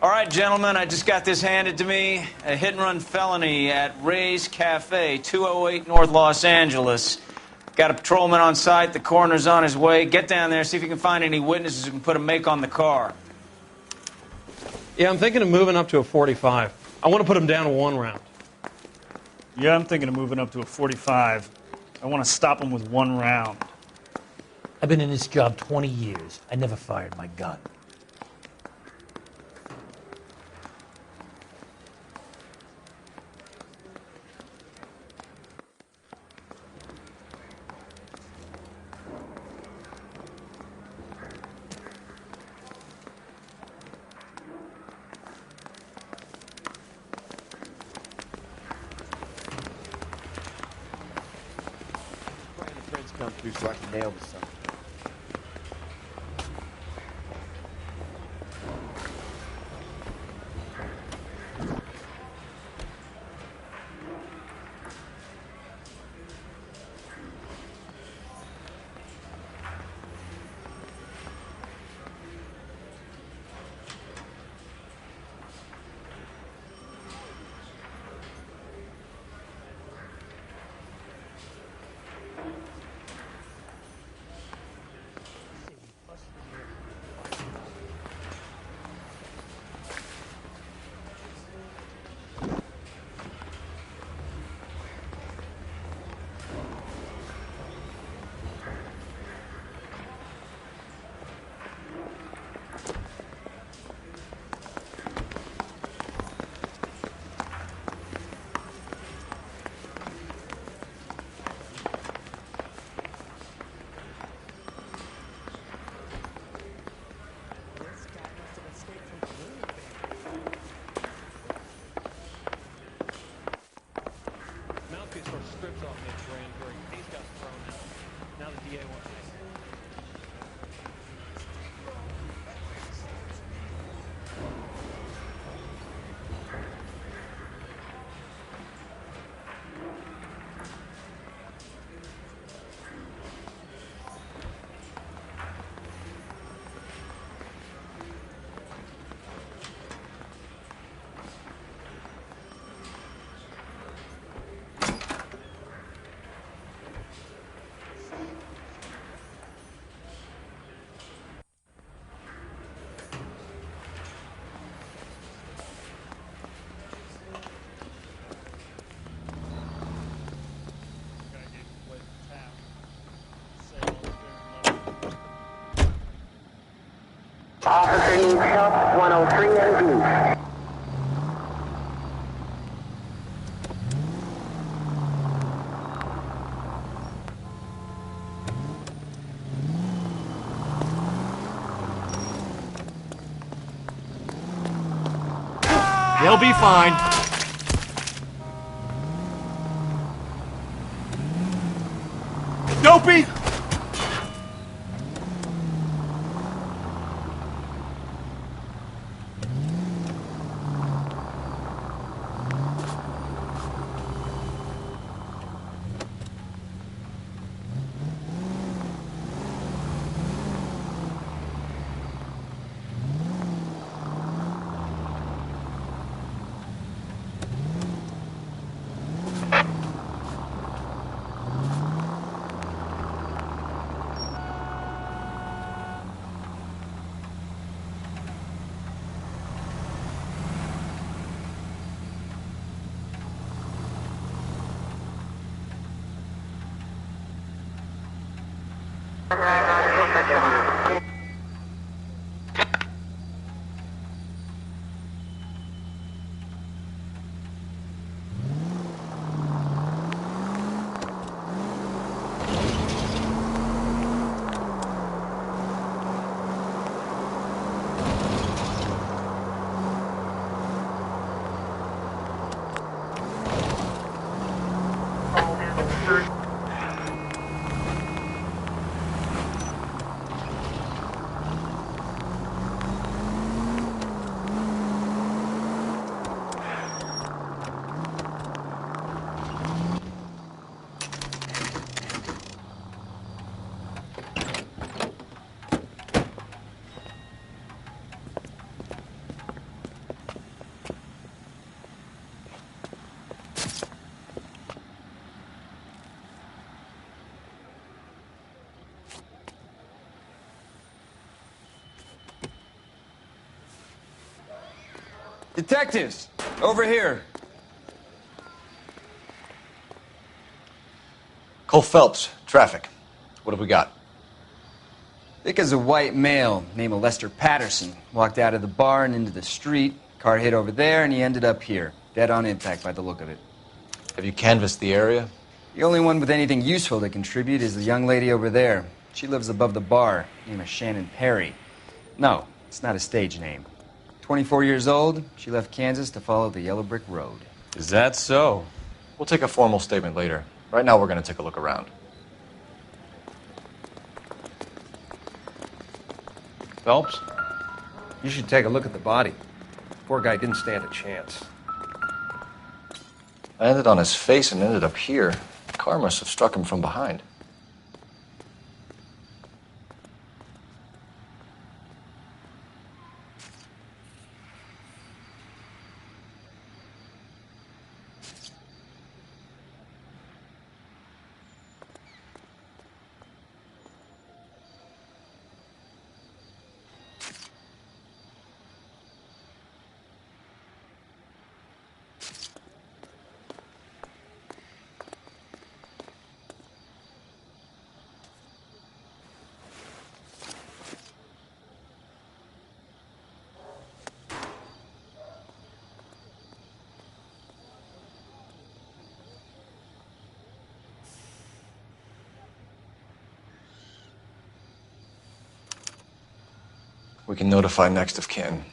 All right, gentlemen, I just got this handed to me. A hit-and-run felony at Ray's Cafe, 208 North Los Angeles. Got a patrolman on site. The coroner's on his way. Get down there, see if you can find any witnesses who can put a make on the car. Yeah, I'm thinking of moving up to a 45. I want to put him down to 1 round. Yeah, I'm thinking of moving up to a 45. I want to stop him with 1 round. I've been in this job 20 years. I never fired my gun. Come through so I can nail this stuff. Strips off the grand jury. Case got thrown out. Now the DA wants to. Officer needs help, 103 and B. They'll be fine. Dopey! Detectives, over here. Cole Phelps, traffic. What have we got? Thick as a white male named Lester Patterson walked out of the bar and into the street. Car hit over there, and he ended up here, dead on impact by the look of it. Have you canvassed the area? The only one with anything useful to contribute is the young lady over there. She lives above the bar, name is Shannon Perry. No, it's not a stage name. 24 years old, she left Kansas to follow the yellow brick road. Is that so? We'll take a formal statement later. Right now, we're going to take a look around. Phelps, you should take a look at the body. Poor guy didn't stand a chance. I landed on his face and ended up here. The car must have struck him from behind. We can notify next of kin.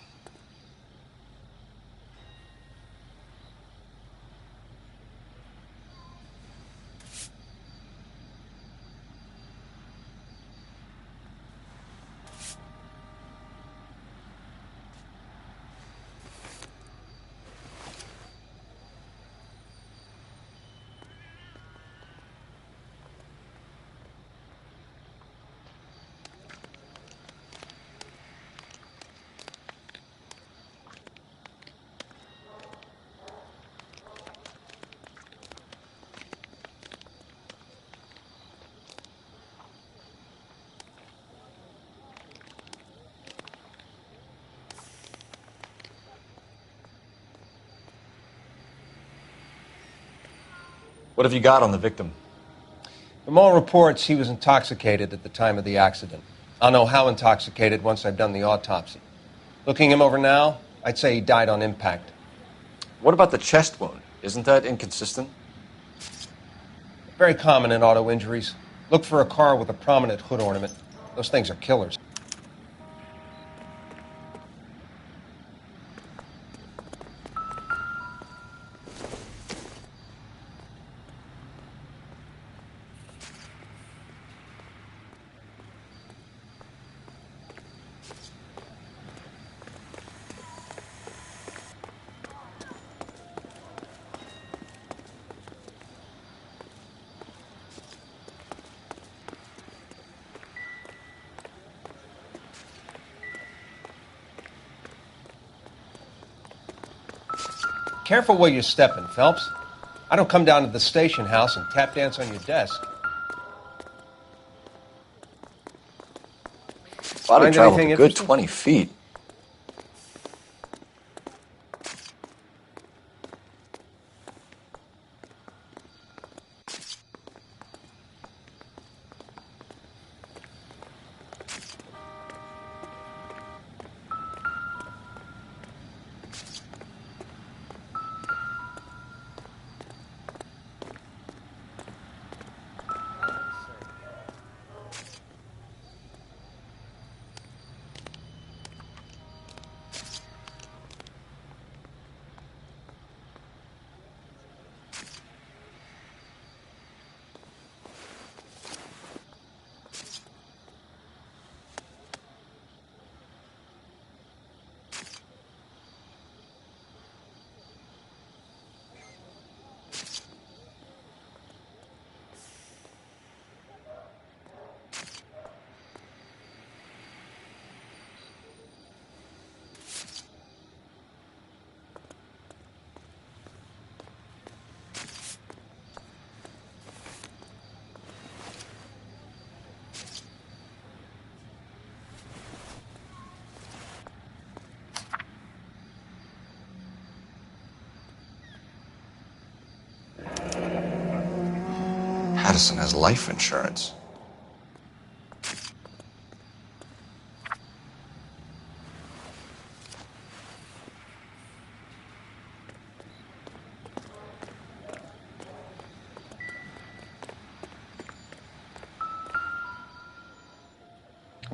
What have you got on the victim? From all reports, he was intoxicated at the time of the accident. I'll know how intoxicated once I've done the autopsy. Looking him over now, I'd say he died on impact. What about the chest wound? Isn't that inconsistent? Very common in auto injuries. Look for a car with a prominent hood ornament. Those things are killers. Careful where you're stepping, Phelps. I don't come down to the station house and tap dance on your desk. Body Find traveled anything a good interesting? 20 feet. Madison has life insurance.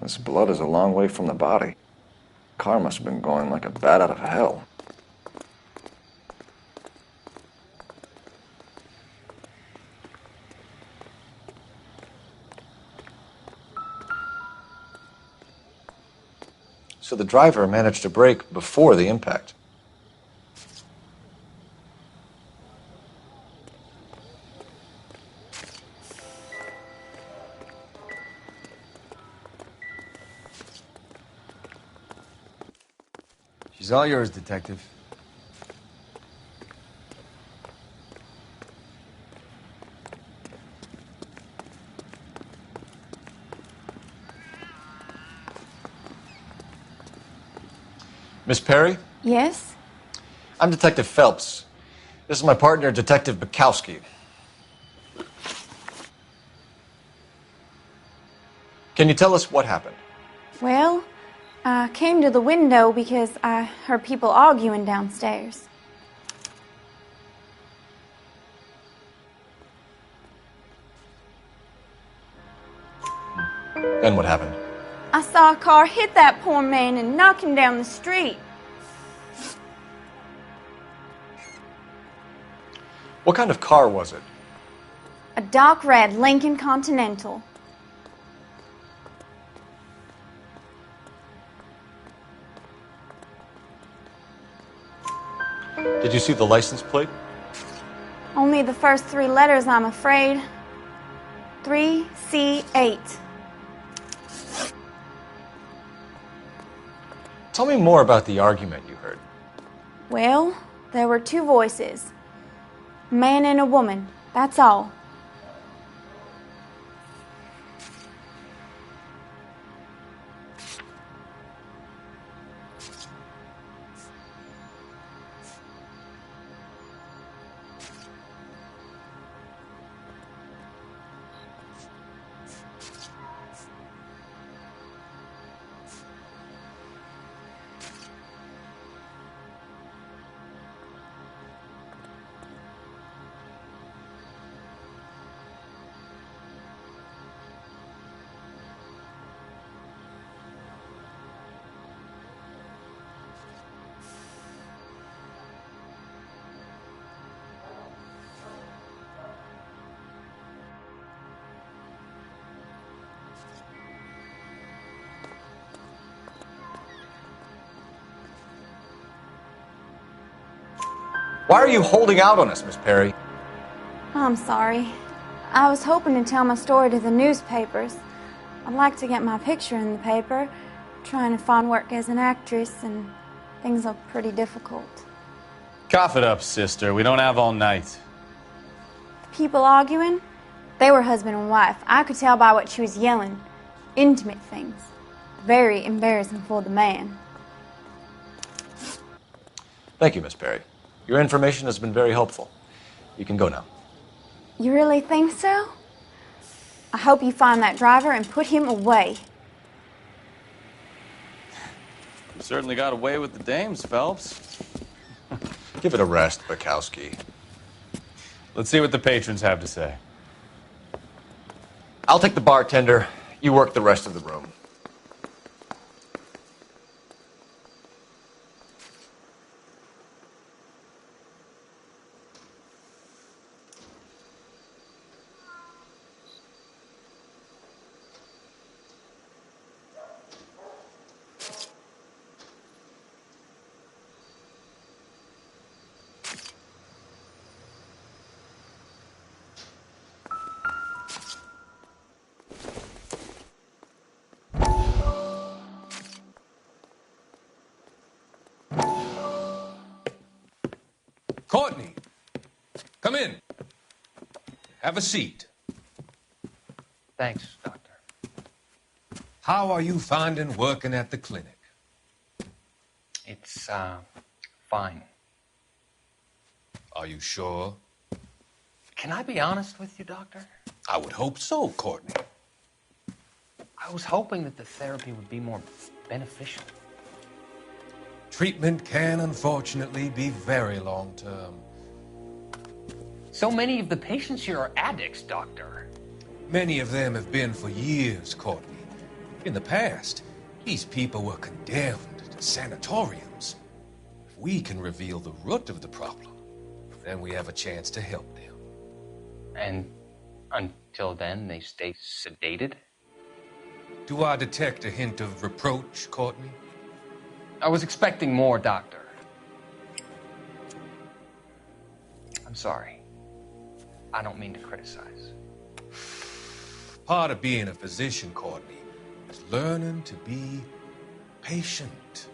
This blood is a long way from the body. Car must have been going like a bat out of hell. So the driver managed to brake before the impact. She's all yours, Detective. Miss Perry? Yes? I'm Detective Phelps. This is my partner, Detective Bukowski. Can you tell us what happened? Well, I came to the window because I heard people arguing downstairs. Then what happened? I saw a car hit that poor man and knock him down the street. What kind of car was it? A dark red Lincoln Continental. Did you see the license plate? Only the first three letters, I'm afraid. 3C8. Tell me more about the argument you heard. Well, there were two voices. A man and a woman, that's all. Why are you holding out on us, Miss Perry? I'm sorry. I was hoping to tell my story to the newspapers. I'd like to get my picture in the paper. Trying to find work as an actress, and things are pretty difficult. Cough it up, sister. We don't have all night. People arguing? They were husband and wife. I could tell by what she was yelling. Intimate things. Very embarrassing for the man. Thank you, Miss Perry. Your information has been very helpful. You can go now. You really think so? I hope you find that driver and put him away. You certainly got away with the dames, Phelps. Give it a rest, Bukowski. Let's see what the patrons have to say. I'll take the bartender. You work the rest of the room. Courtney, come in. Have a seat. Thanks, Doctor. How are you finding working at the clinic? It's, fine. Are you sure? Can I be honest with you, Doctor? I would hope so, Courtney. I was hoping that the therapy would be more beneficial. Treatment can, unfortunately, be very long-term. So many of the patients here are addicts, Doctor. Many of them have been for years, Courtney. In the past, these people were condemned to sanatoriums. If we can reveal the root of the problem, then we have a chance to help them. And until then, they stay sedated? Do I detect a hint of reproach, Courtney? I was expecting more, Doctor. I'm sorry. I don't mean to criticize. Part of being a physician, Courtney, is learning to be patient.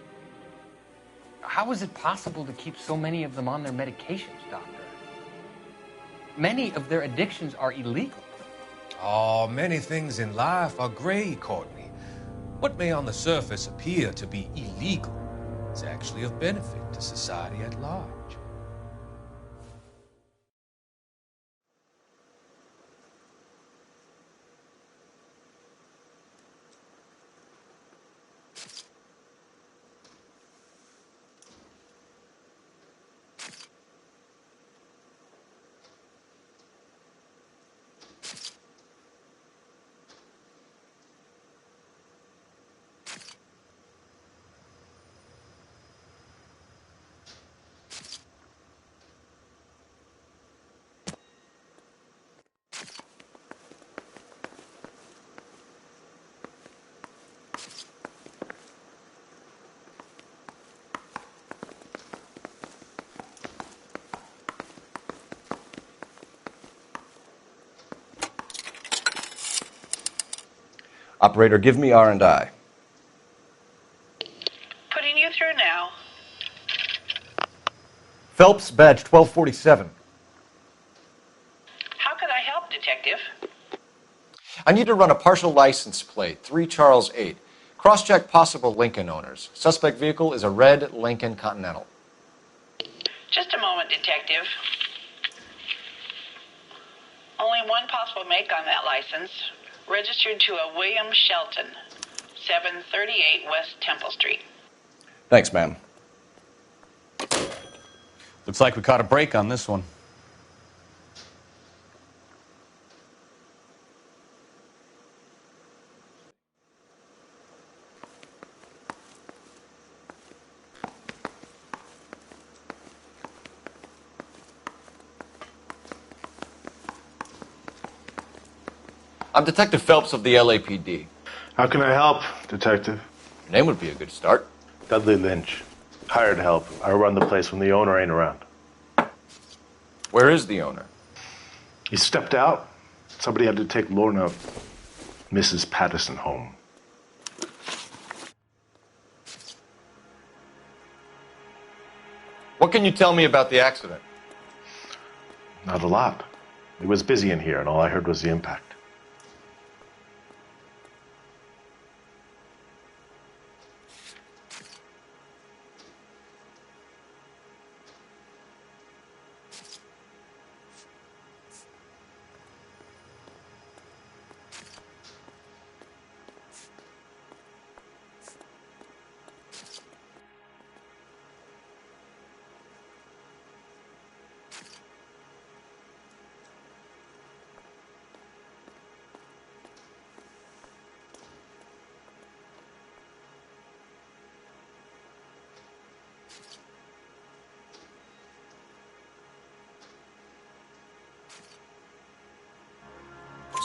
How is it possible to keep so many of them on their medications, Doctor? Many of their addictions are illegal. Oh, many things in life are gray, Courtney. What may on the surface appear to be illegal is actually of benefit to society at large. Operator, give me R&I. Putting you through now. Phelps, badge 1247. How can I help, Detective? I need to run a partial license plate, 3 Charles 8. Cross-check possible Lincoln owners. Suspect vehicle is a red Lincoln Continental. Just a moment, Detective. Only one possible make on that license. Registered to a William Shelton, 738 West Temple Street. Thanks, ma'am. Looks like we caught a break on this one. I'm Detective Phelps of the LAPD. How can I help, Detective? Your name would be a good start. Dudley Lynch. Hired help. I run the place when the owner ain't around. Where is the owner? He stepped out. Somebody had to take Lorna, Mrs. Patterson, home. What can you tell me about the accident? Not a lot. It was busy in here, and all I heard was the impact.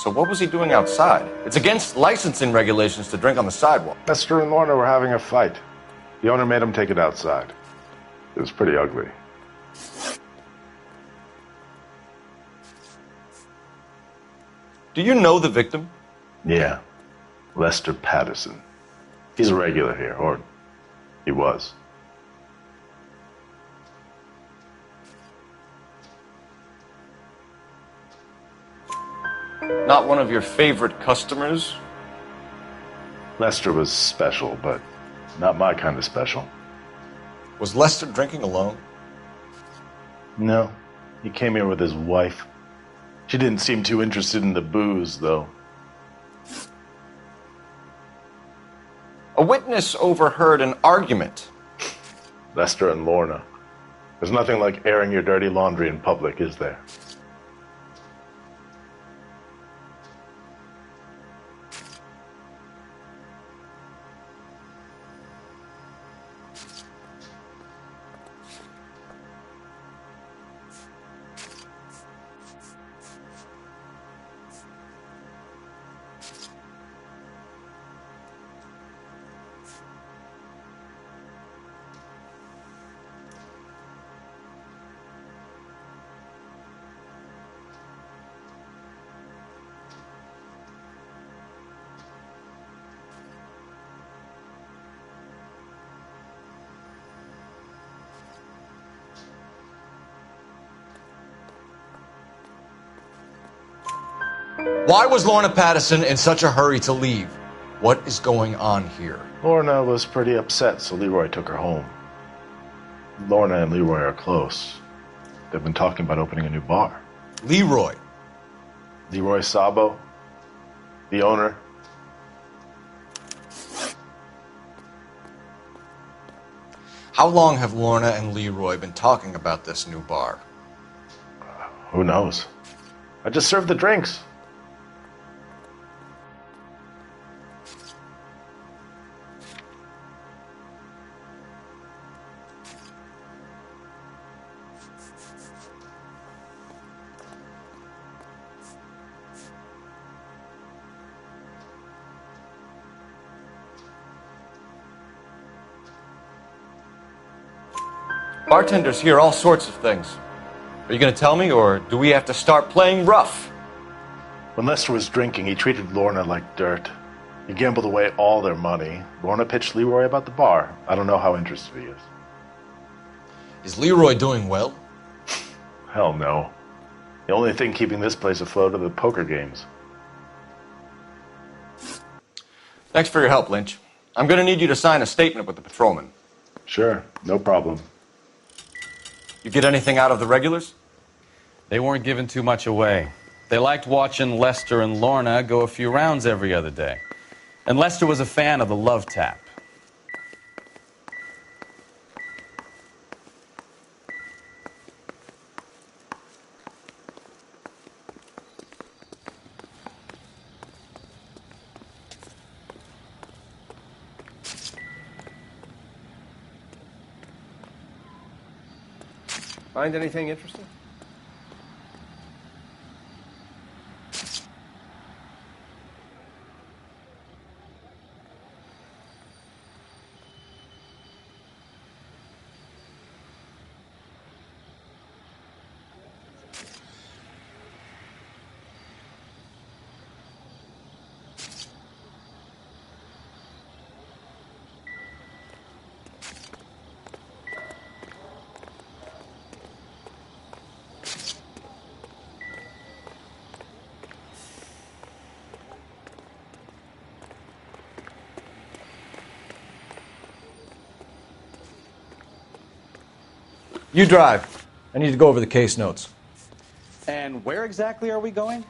So what was he doing outside? It's against licensing regulations to drink on the sidewalk. Lester and Lorna were having a fight. The owner made him take it outside. It was pretty ugly. Do you know the victim? Yeah. Lester Patterson. He's a regular here, or he was. Not one of your favorite customers? Lester was special, but not my kind of special. Was Lester drinking alone? No. He came here with his wife. She didn't seem too interested in the booze, though. A witness overheard an argument. Lester and Lorna. There's nothing like airing your dirty laundry in public, is there? Why was Lorna Patterson in such a hurry to leave? What is going on here? Lorna was pretty upset, so Leroy took her home. Lorna and Leroy are close. They've been talking about opening a new bar. Leroy? Leroy Sabo, the owner. How long have Lorna and Leroy been talking about this new bar? Who knows? I just served the drinks. Bartenders hear all sorts of things. Are you going to tell me, or do we have to start playing rough? When Lester was drinking, he treated Lorna like dirt. He gambled away all their money. Lorna pitched Leroy about the bar. I don't know how interested he is. Is Leroy doing well? Hell no. The only thing keeping this place afloat are the poker games. Thanks for your help, Lynch. I'm going to need you to sign a statement with the patrolman. Sure, no problem. You get anything out of the regulars? They weren't giving too much away. They liked watching Lester and Lorna go a few rounds every other day. And Lester was a fan of the love tap. Find anything interesting? You drive. I need to go over the case notes. And where exactly are we going?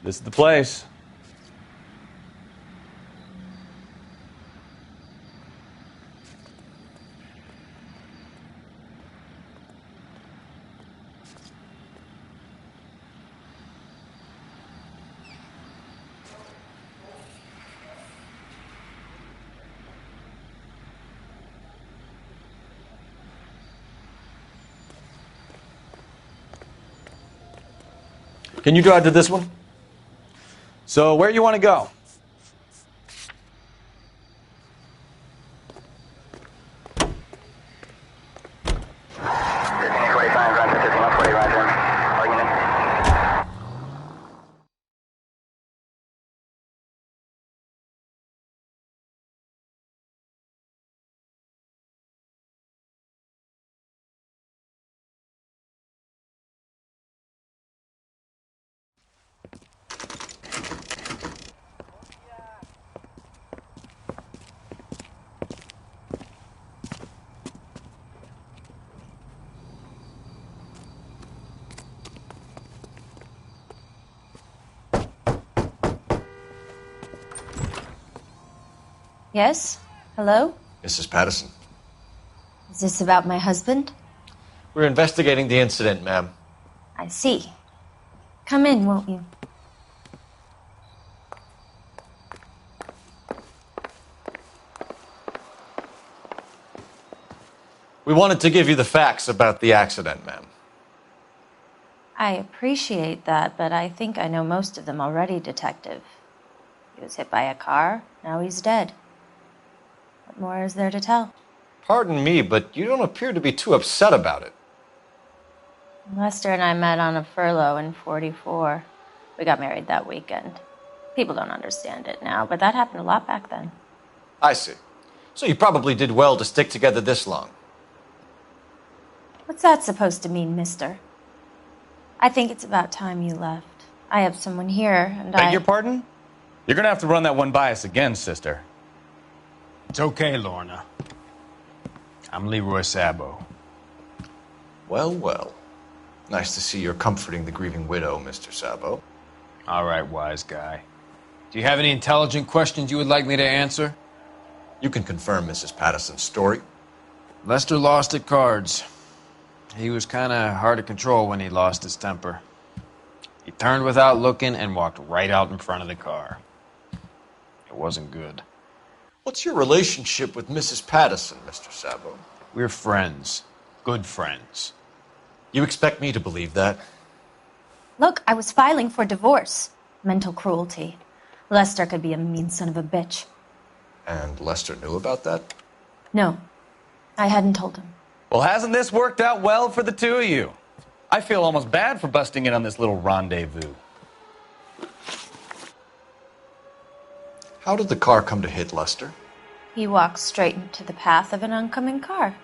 This is the place. Can you drive to this one? So where you want to go? Yes? Hello? Mrs. Patterson. Is this about my husband? We're investigating the incident, ma'am. I see. Come in, won't you? We wanted to give you the facts about the accident, ma'am. I appreciate that, but I think I know most of them already, Detective. He was hit by a car, now he's dead. What more is there to tell? Pardon me, but you don't appear to be too upset about it. Lester and I met on a furlough in '44. We got married that weekend. People don't understand it now, but that happened a lot back then. I see. So you probably did well to stick together this long. What's that supposed to mean, mister? I think it's about time you left. I have someone here, and Beg your pardon? You're gonna have to run that one by us again, sister. It's okay, Lorna. I'm Leroy Sabo. Well, well. Nice to see you're comforting the grieving widow, Mr. Sabo. All right, wise guy. Do you have any intelligent questions you would like me to answer? You can confirm Mrs. Patterson's story. Lester lost at cards. He was kind of hard to control when he lost his temper. He turned without looking and walked right out in front of the car. It wasn't good. What's your relationship with Mrs. Patterson, Mr. Sabo? We're friends. Good friends. You expect me to believe that? Look, I was filing for divorce. Mental cruelty. Lester could be a mean son of a bitch. And Lester knew about that? No, I hadn't told him. Well, hasn't this worked out well for the two of you? I feel almost bad for busting in on this little rendezvous. How did the car come to hit Lester? He walked straight into the path of an oncoming car.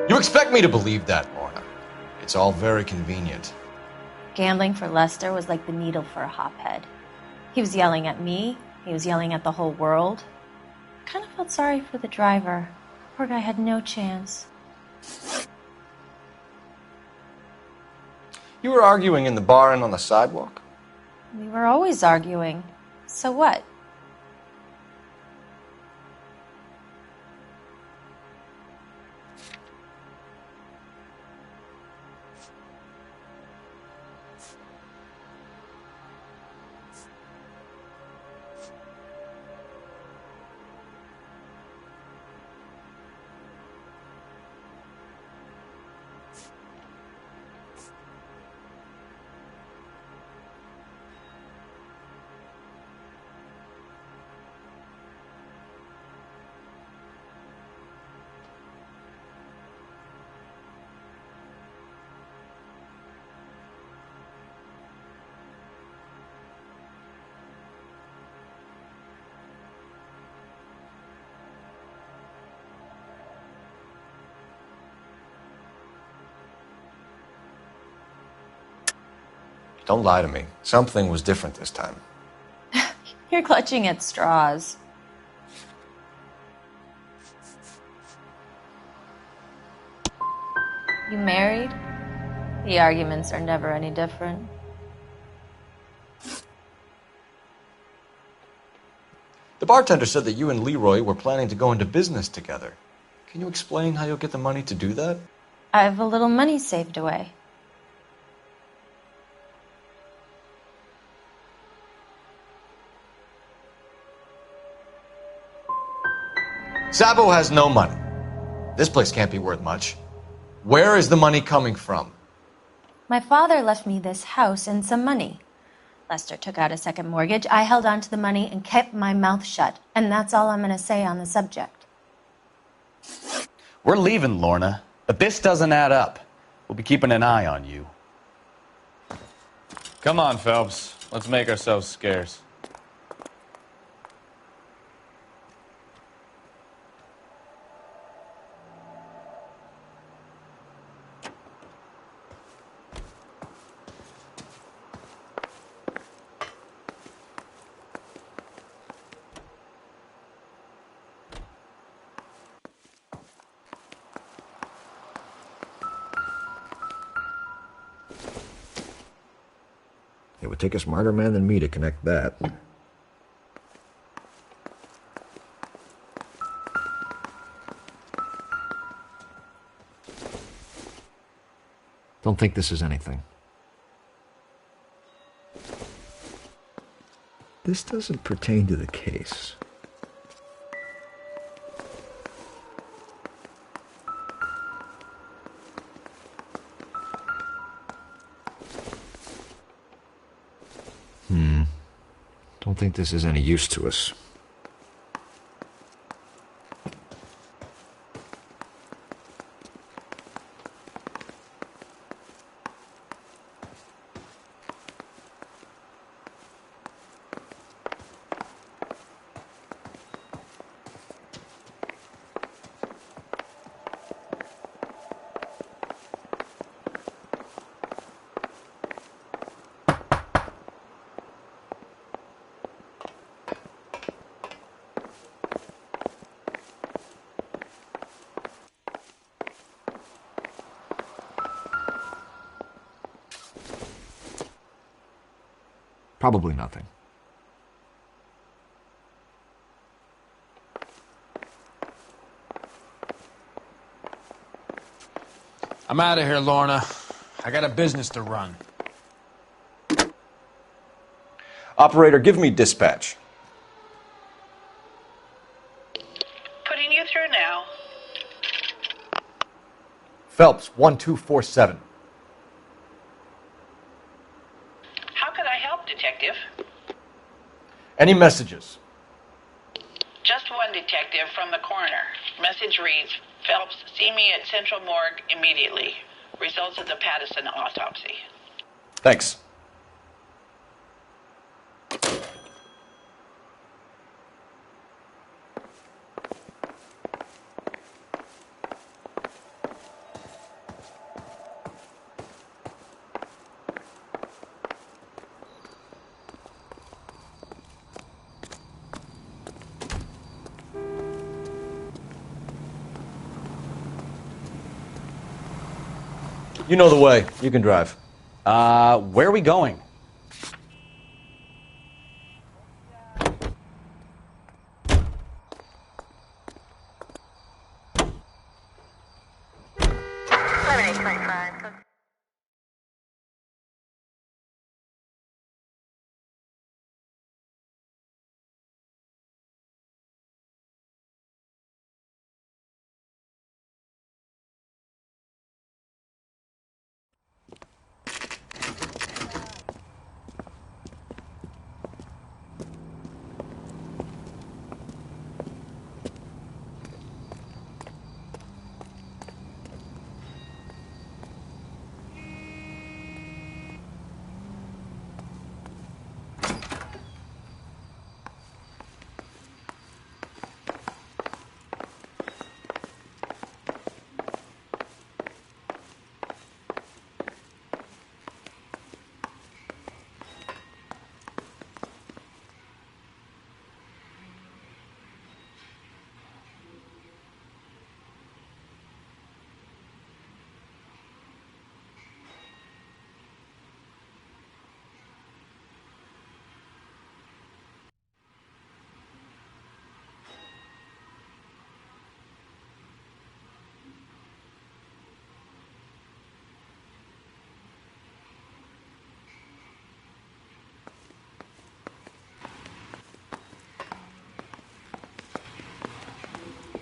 You expect me to believe that, Lorna. It's all very convenient. Gambling for Lester was like the needle for a hophead. He was yelling at me. He was yelling at the whole world. I kind of felt sorry for the driver. Poor guy had no chance. You were arguing in the bar and on the sidewalk? We were always arguing. So what? Don't lie to me. Something was different this time. You're clutching at straws. You married? The arguments are never any different. The bartender said that you and Leroy were planning to go into business together. Can you explain how you'll get the money to do that? I have a little money saved away. Sabo has no money. This place can't be worth much. Where is the money coming from? My father left me this house and some money. Lester took out a second mortgage. I held on to the money and kept my mouth shut. And that's all I'm going to say on the subject. We're leaving, Lorna, but this doesn't add up. We'll be keeping an eye on you. Come on, Phelps. Let's make ourselves scarce. It would take a smarter man than me to connect that. Don't think this is anything. This doesn't pertain to the case. Don't think this is any use to us. Probably nothing. I'm out of here, Lorna. I got a business to run. Operator, give me dispatch. Putting you through now. Phelps, 1247. Detective. Any messages? Just one detective from the coroner. Message reads, Phelps, see me at Central Morgue immediately. Results of the Pattison autopsy. Thanks. You know the way. You can drive. Where are we going?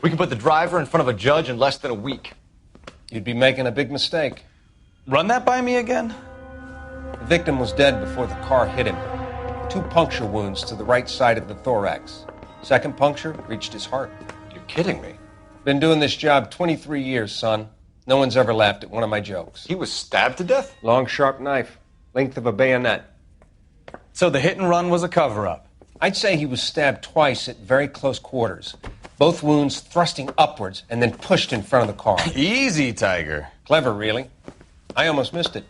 We can put the driver in front of a judge in less than a week. You'd be making a big mistake. Run that by me again? The victim was dead before the car hit him. 2 puncture wounds to the right side of the thorax. Second puncture reached his heart. You're kidding me. Been doing this job 23 years, son. No one's ever laughed at one of my jokes. He was stabbed to death? Long, sharp knife. Length of a bayonet. So the hit and run was a cover-up? I'd say he was stabbed twice at very close quarters. Both wounds thrusting upwards and then pushed in front of the car. Easy, Tiger. Clever, really. I almost missed it.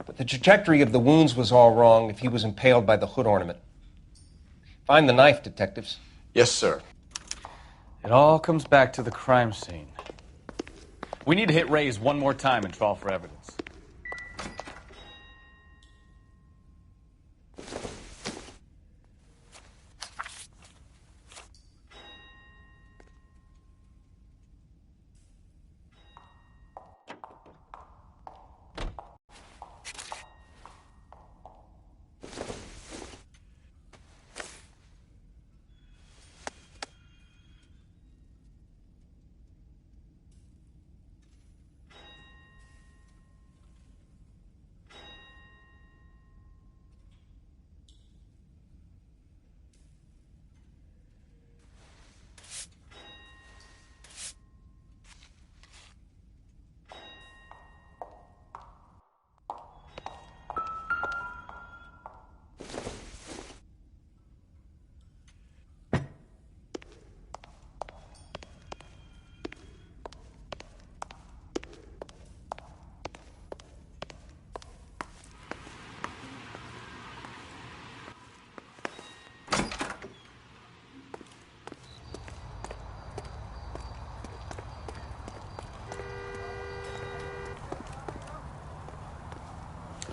But the trajectory of the wounds was all wrong if he was impaled by the hood ornament. Find the knife, detectives. Yes, sir. It all comes back to the crime scene. We need to hit Ray's one more time and trawl for evidence.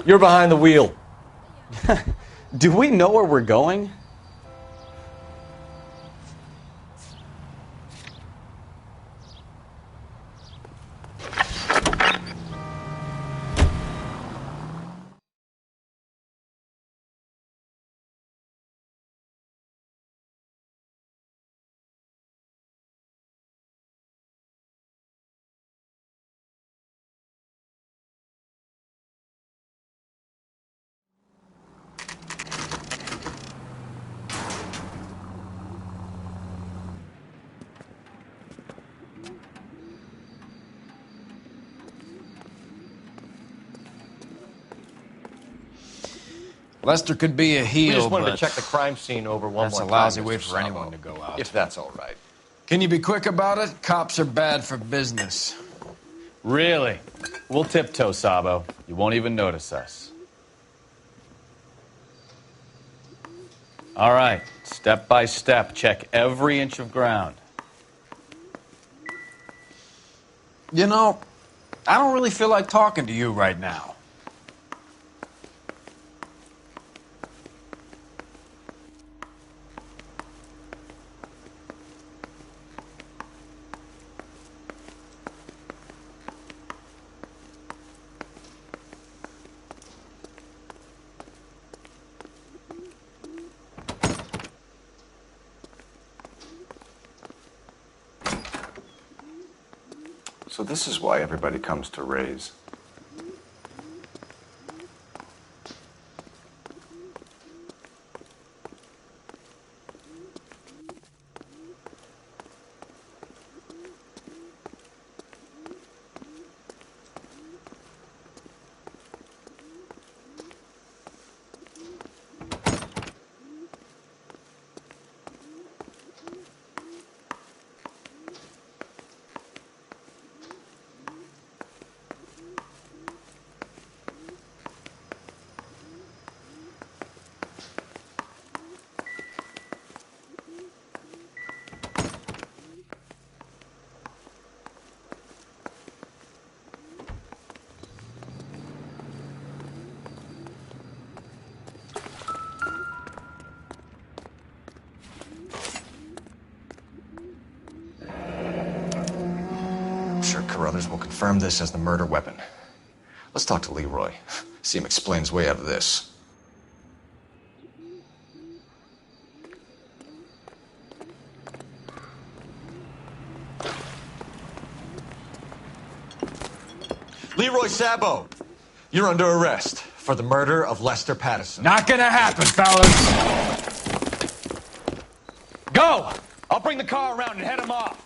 You're behind the wheel. Do we know where we're going? Lester could be a heel, We just wanted but to check the crime scene over one that's more a time. lousy way Mr. for Sabo, anyone to go out. If that's all right. Can you be quick about it? Cops are bad for business. Really? We'll tiptoe, Sabo. You won't even notice us. All right, step by step, check every inch of ground. You know, I don't really feel like talking to you right now. So this is why everybody comes to Ray's. Sure Carruthers will confirm this as the murder weapon. Let's talk to Leroy. See him explain his way out of this. Leroy Sabo, you're under arrest for the murder of Lester Patterson. Not gonna happen, fellas. Go! I'll bring the car around and head him off.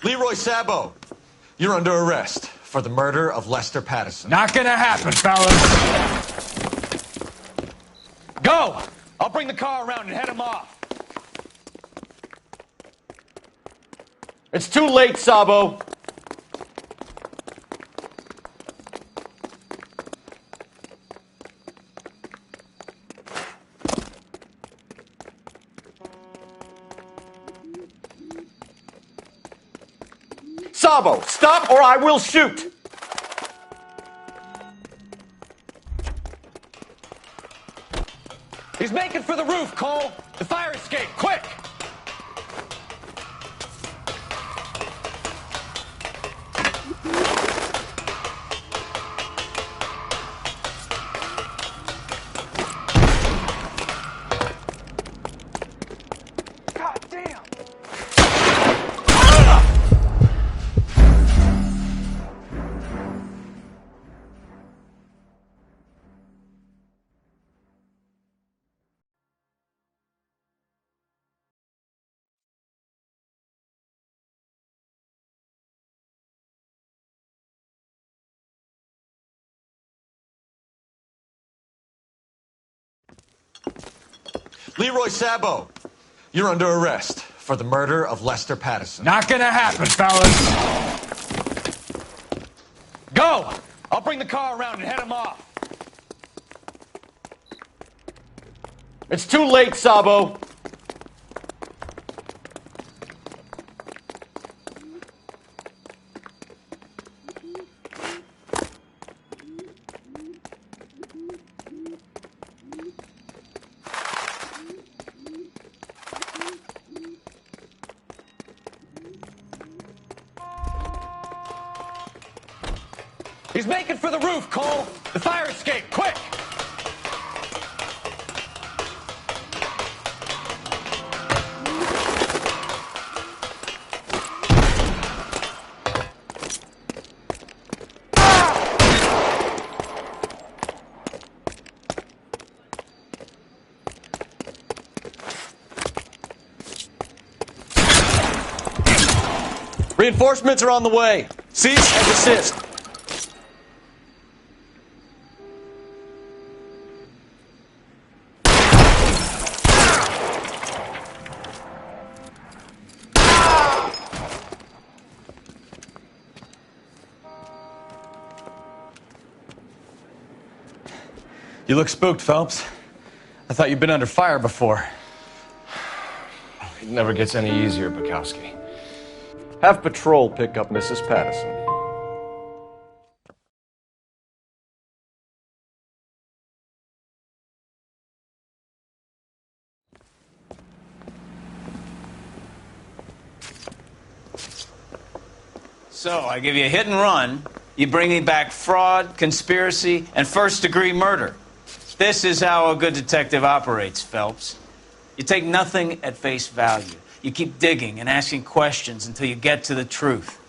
Leroy Sabo, you're under arrest for the murder of Lester Patterson. Not gonna happen, fellas. Go! I'll bring the car around and head him off. It's too late, Sabo. Sabo, stop or I will shoot! He's making for the roof, Cole! The fire escape, quick! Leroy Sabo, you're under arrest for the murder of Lester Patterson. Not gonna happen, fellas. Go! I'll bring the car around and head him off. It's too late, Sabo. He's making for the roof, Cole! The fire escape, quick! Reinforcements are on the way. Cease and desist. You look spooked, Phelps. I thought you'd been under fire before. It never gets any easier, Bukowski. Have patrol pick up Mrs. Patterson. So, I give you a hit and run. You bring me back fraud, conspiracy, and first-degree murder. This is how a good detective operates, Phelps. You take nothing at face value. You keep digging and asking questions until you get to the truth.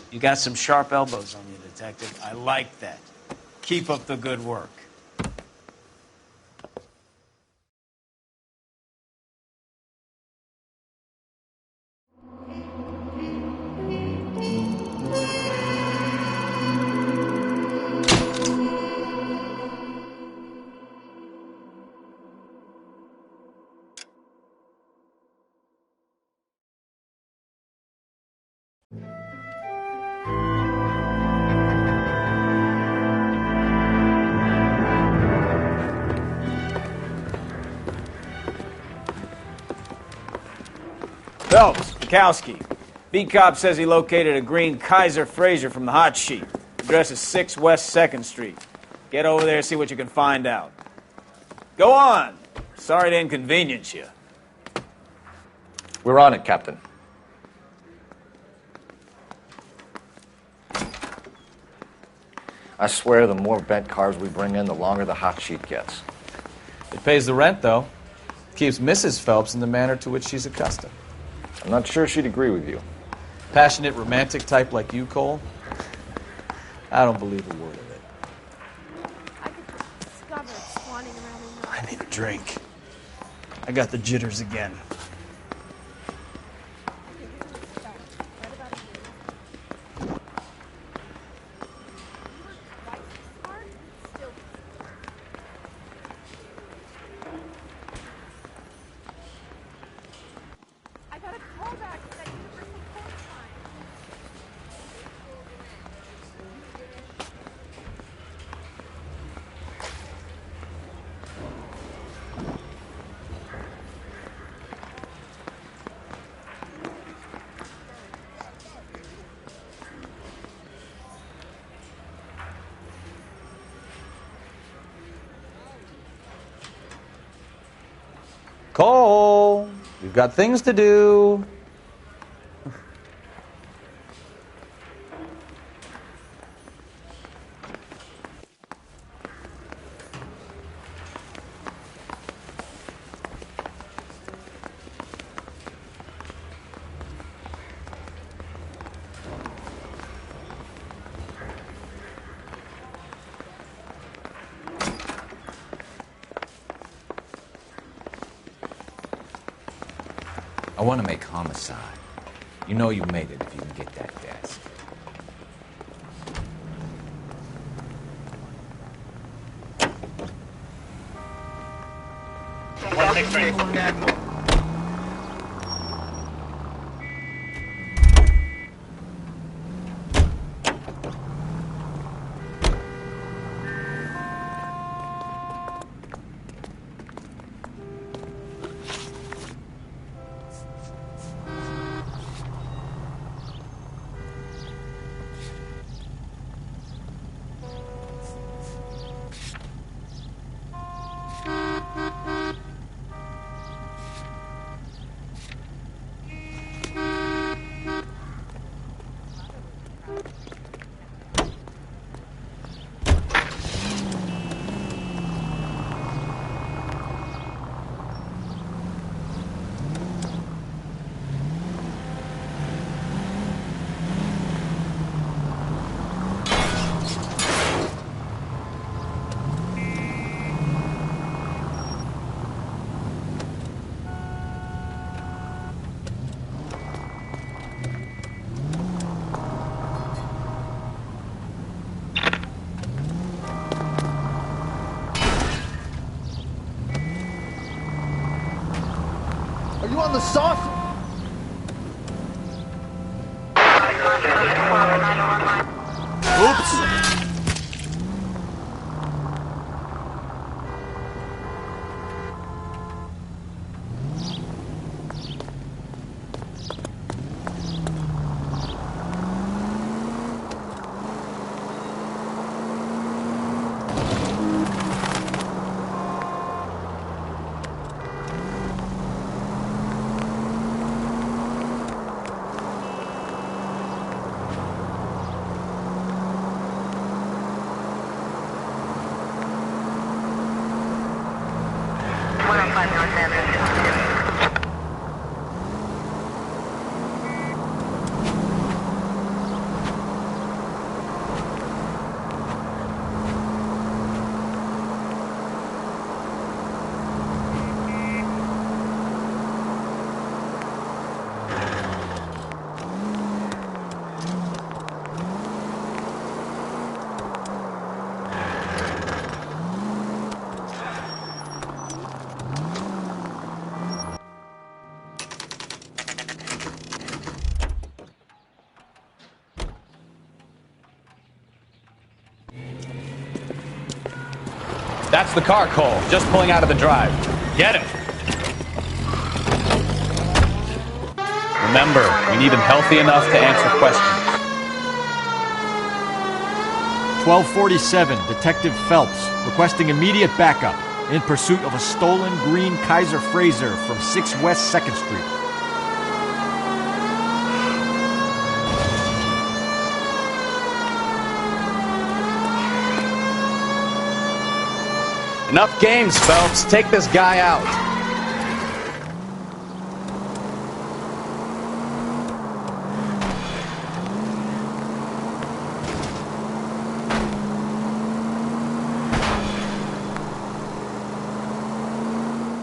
You got some sharp elbows on you, detective. I like that. Keep up the good work. Phelps, Bukowski. Beat cop says he located a green Kaiser Fraser from the hot sheet. Address is 6 West 2nd Street. Get over there and see what you can find out. Go on. Sorry to inconvenience you. We're on it, Captain. I swear the more bent cars we bring in, the longer the hot sheet gets. It pays the rent, though. Keeps Mrs. Phelps in the manner to which she's accustomed. I'm not sure she'd agree with you. Passionate, romantic type like you, Cole? I don't believe a word of it. I need a drink. I got the jitters again. Cole, we've got things to do. I want to make homicide. You know you made it if you can get that desk. Are you on the saucer? Oops. That's the car, Cole. Just pulling out of the drive. Get him. Remember, we need him healthy enough to answer questions. 1247, Detective Phelps, requesting immediate backup in pursuit of a stolen green Kaiser Frazer from 6 West 2nd Street. Enough games, Phelps. Take this guy out.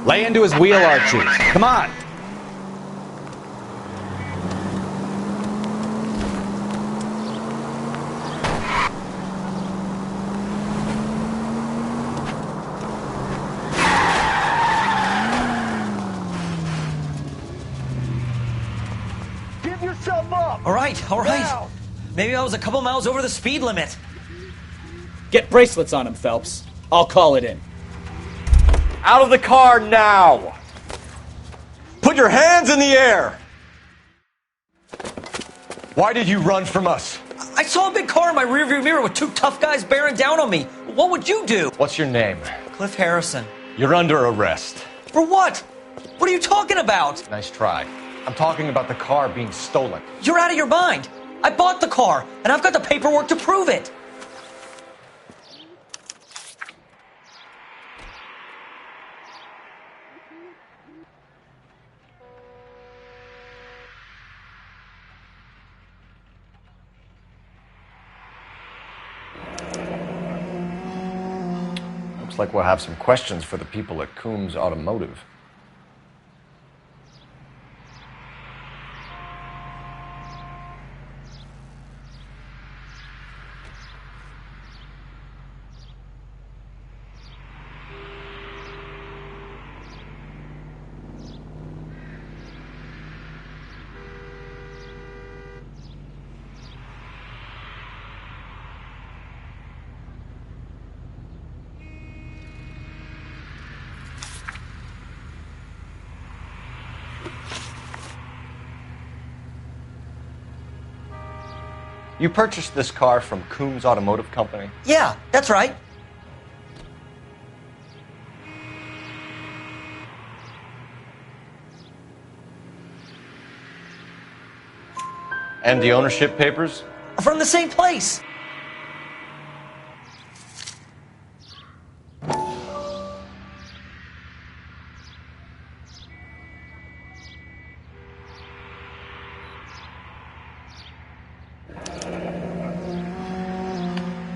Lay into his wheel arches. Come on. All right. Maybe I was a couple miles over the speed limit. Get bracelets on him, Phelps. I'll call it in. Out of the car now! Put your hands in the air! Why did you run from us? I saw a big car in my rearview mirror with 2 tough guys bearing down on me. What would you do? What's your name? Cliff Harrison. You're under arrest. For what? What are you talking about? Nice try. I'm talking about the car being stolen. You're out of your mind. I bought the car, and I've got the paperwork to prove it. Looks like we'll have some questions for the people at Coombs Automotive. You purchased this car from Coombs Automotive Company? Yeah, that's right. And the ownership papers? From the same place.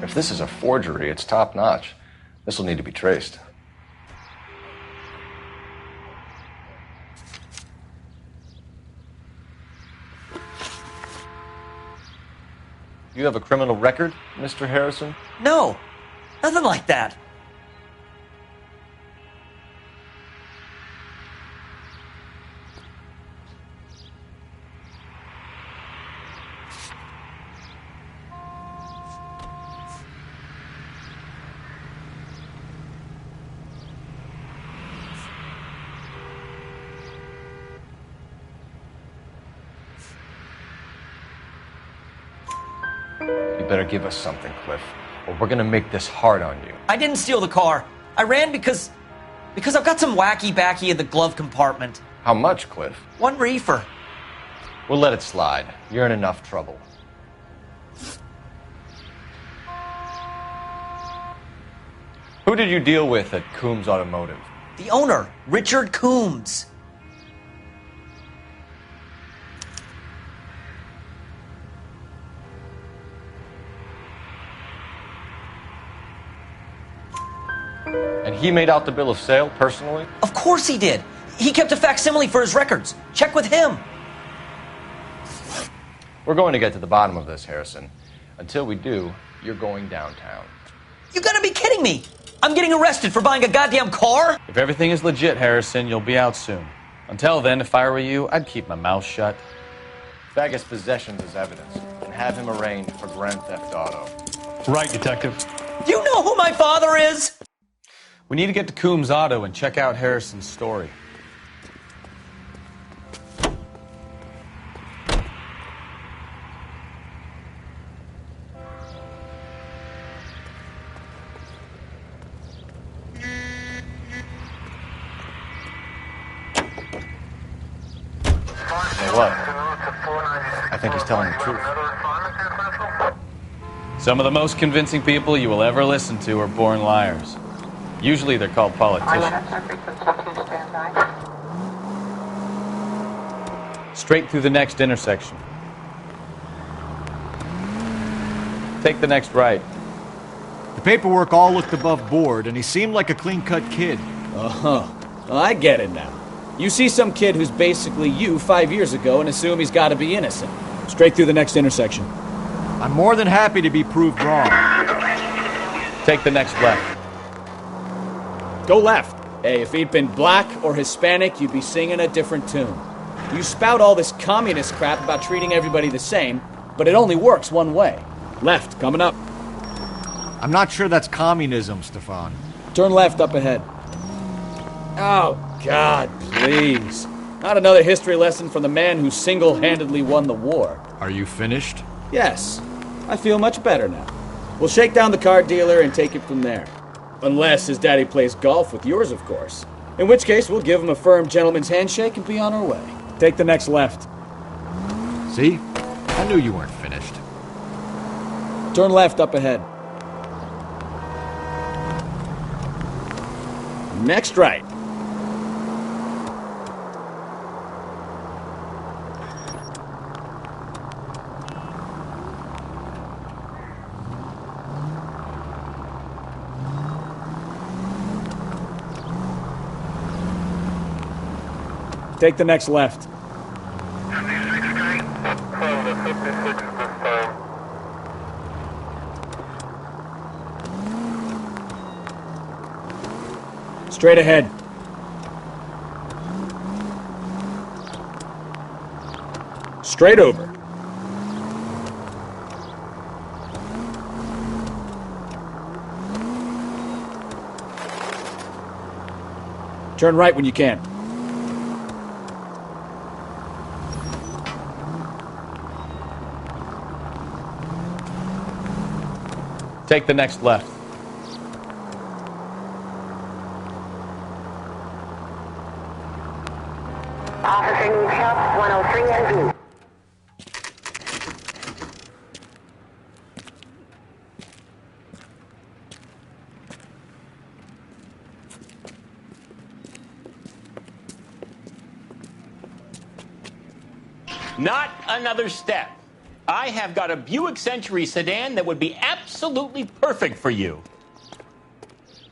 If this is a forgery, it's top-notch. This will need to be traced. You have a criminal record, Mr. Harrison? No, nothing like that. You better give us something, Cliff, or we're gonna make this hard on you. I didn't steal the car. I ran because I've got some wacky backy in the glove compartment. How much, Cliff? 1 reefer. We'll let it slide. You're in enough trouble. Who did you deal with at Coombs Automotive? The owner, Richard Coombs. And he made out the bill of sale personally? Of course he did. He kept a facsimile for his records. Check with him. We're going to get to the bottom of this, Harrison. Until we do, you're going downtown. You gotta be kidding me. I'm getting arrested for buying a goddamn car? If everything is legit, Harrison, you'll be out soon. Until then, if I were you, I'd keep my mouth shut. Fag his possessions as evidence and have him arraigned for grand theft auto. Right, Detective. Do you know who my father is? We need to get to Coombs Auto and check out Harrison's story. You know what? I think he's telling the truth. Some of the most convincing people you will ever listen to are born liars. Usually they're called politicians. Straight through the next intersection. Take the next right. The paperwork all looked above board, and he seemed like a clean-cut kid. Uh-huh. Well, I get it now. You see some kid who's basically you 5 years ago and assume he's got to be innocent. Straight through the next intersection. I'm more than happy to be proved wrong. Take the next left. Go left. Hey, if he'd been black or Hispanic, you'd be singing a different tune. You spout all this communist crap about treating everybody the same, but it only works one way. Left, coming up. I'm not sure that's communism, Stefan. Turn left up ahead. Oh, God, please. Not another history lesson from the man who single-handedly won the war. Are you finished? Yes. I feel much better now. We'll shake down the car dealer and take it from there. Unless his daddy plays golf with yours, of course. In which case, we'll give him a firm gentleman's handshake and be on our way. Take the next left. See? I knew you weren't finished. Turn left up ahead. Next right. Take the next left. Straight ahead. Straight over. Turn right when you can. Take the next left. Officer needs help, 103 in view. Not another step. I have got a Buick Century sedan that would be absolutely perfect for you.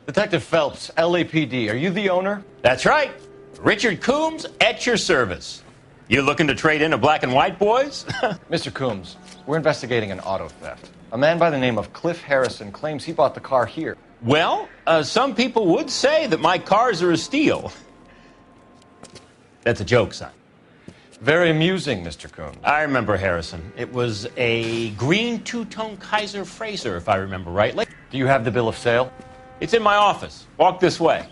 Detective Phelps, LAPD, are you the owner? That's right. Richard Coombs at your service. You looking to trade in a black and white, boys? Mr. Coombs, we're investigating an auto theft. A man by the name of Cliff Harrison claims he bought the car here. Well, some people would say that my cars are a steal. That's a joke, son. Very amusing, Mr. Coombs. I remember Harrison. It was a green two-tone Kaiser Frazer, if I remember rightly. Do you have the bill of sale? It's in my office. Walk this way.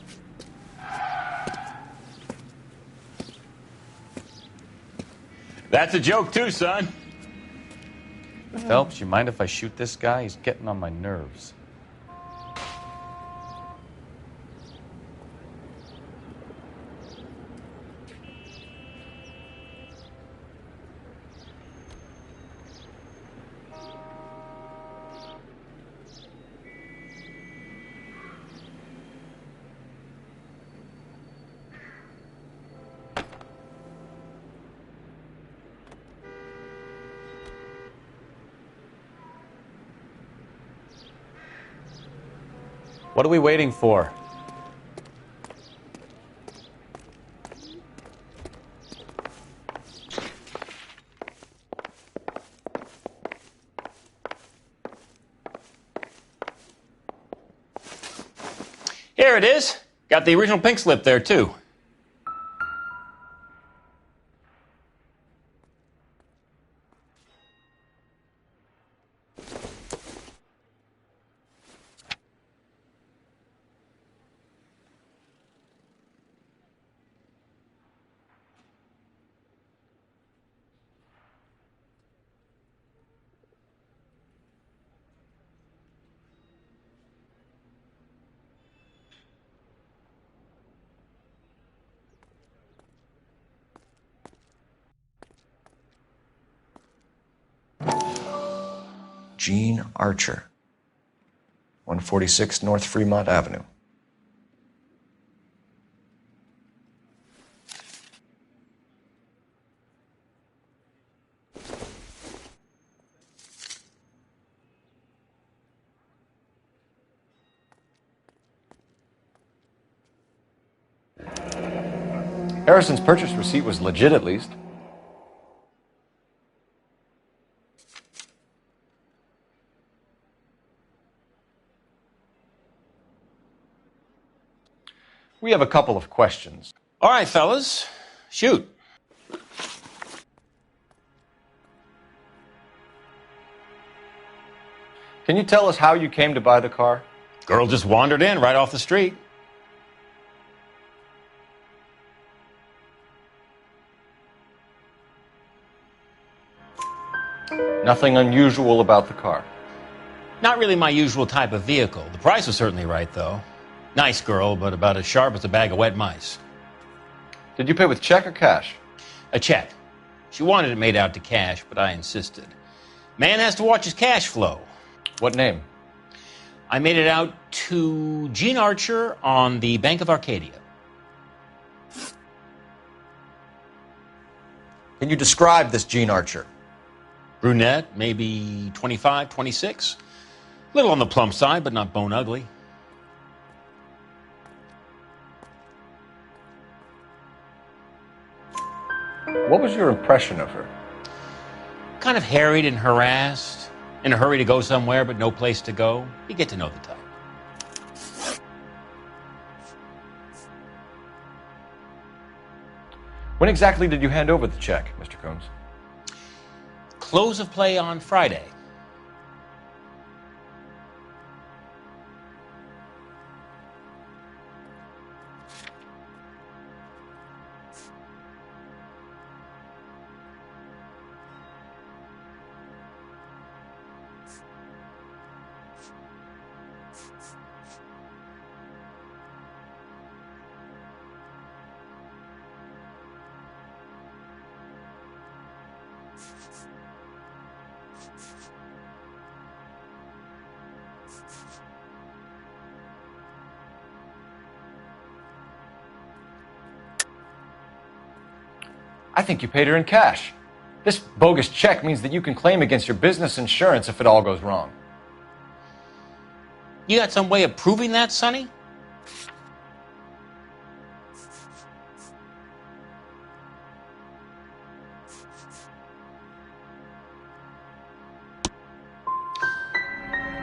That's a joke too, son. Phelps, you mind if I shoot this guy? He's getting on my nerves. What are we waiting for? Here it is. Got the original pink slip there, too. Gene Archer, 146 North Fremont Avenue. Harrison's purchase receipt was legit, at least. We have a couple of questions. All right, fellas. Shoot. Can you tell us how you came to buy the car? Girl just wandered in right off the street. Nothing unusual about the car. Not really my usual type of vehicle. The price was certainly right, though. Nice girl, but about as sharp as a bag of wet mice. Did you pay with check or cash? A check. She wanted it made out to cash, but I insisted. Man has to watch his cash flow. What name? I made it out to Gene Archer on the Bank of Arcadia. Can you describe this Gene Archer? Brunette, maybe 25, 26. Little on the plump side, but not bone ugly. What was your impression of her? Kind of harried and harassed. In a hurry to go somewhere, but no place to go. You get to know the type. When exactly did you hand over the check, Mr. Combs? Close of play on Friday. I think you paid her in cash. This bogus check means that you can claim against your business insurance if it all goes wrong. You got some way of proving that, Sonny?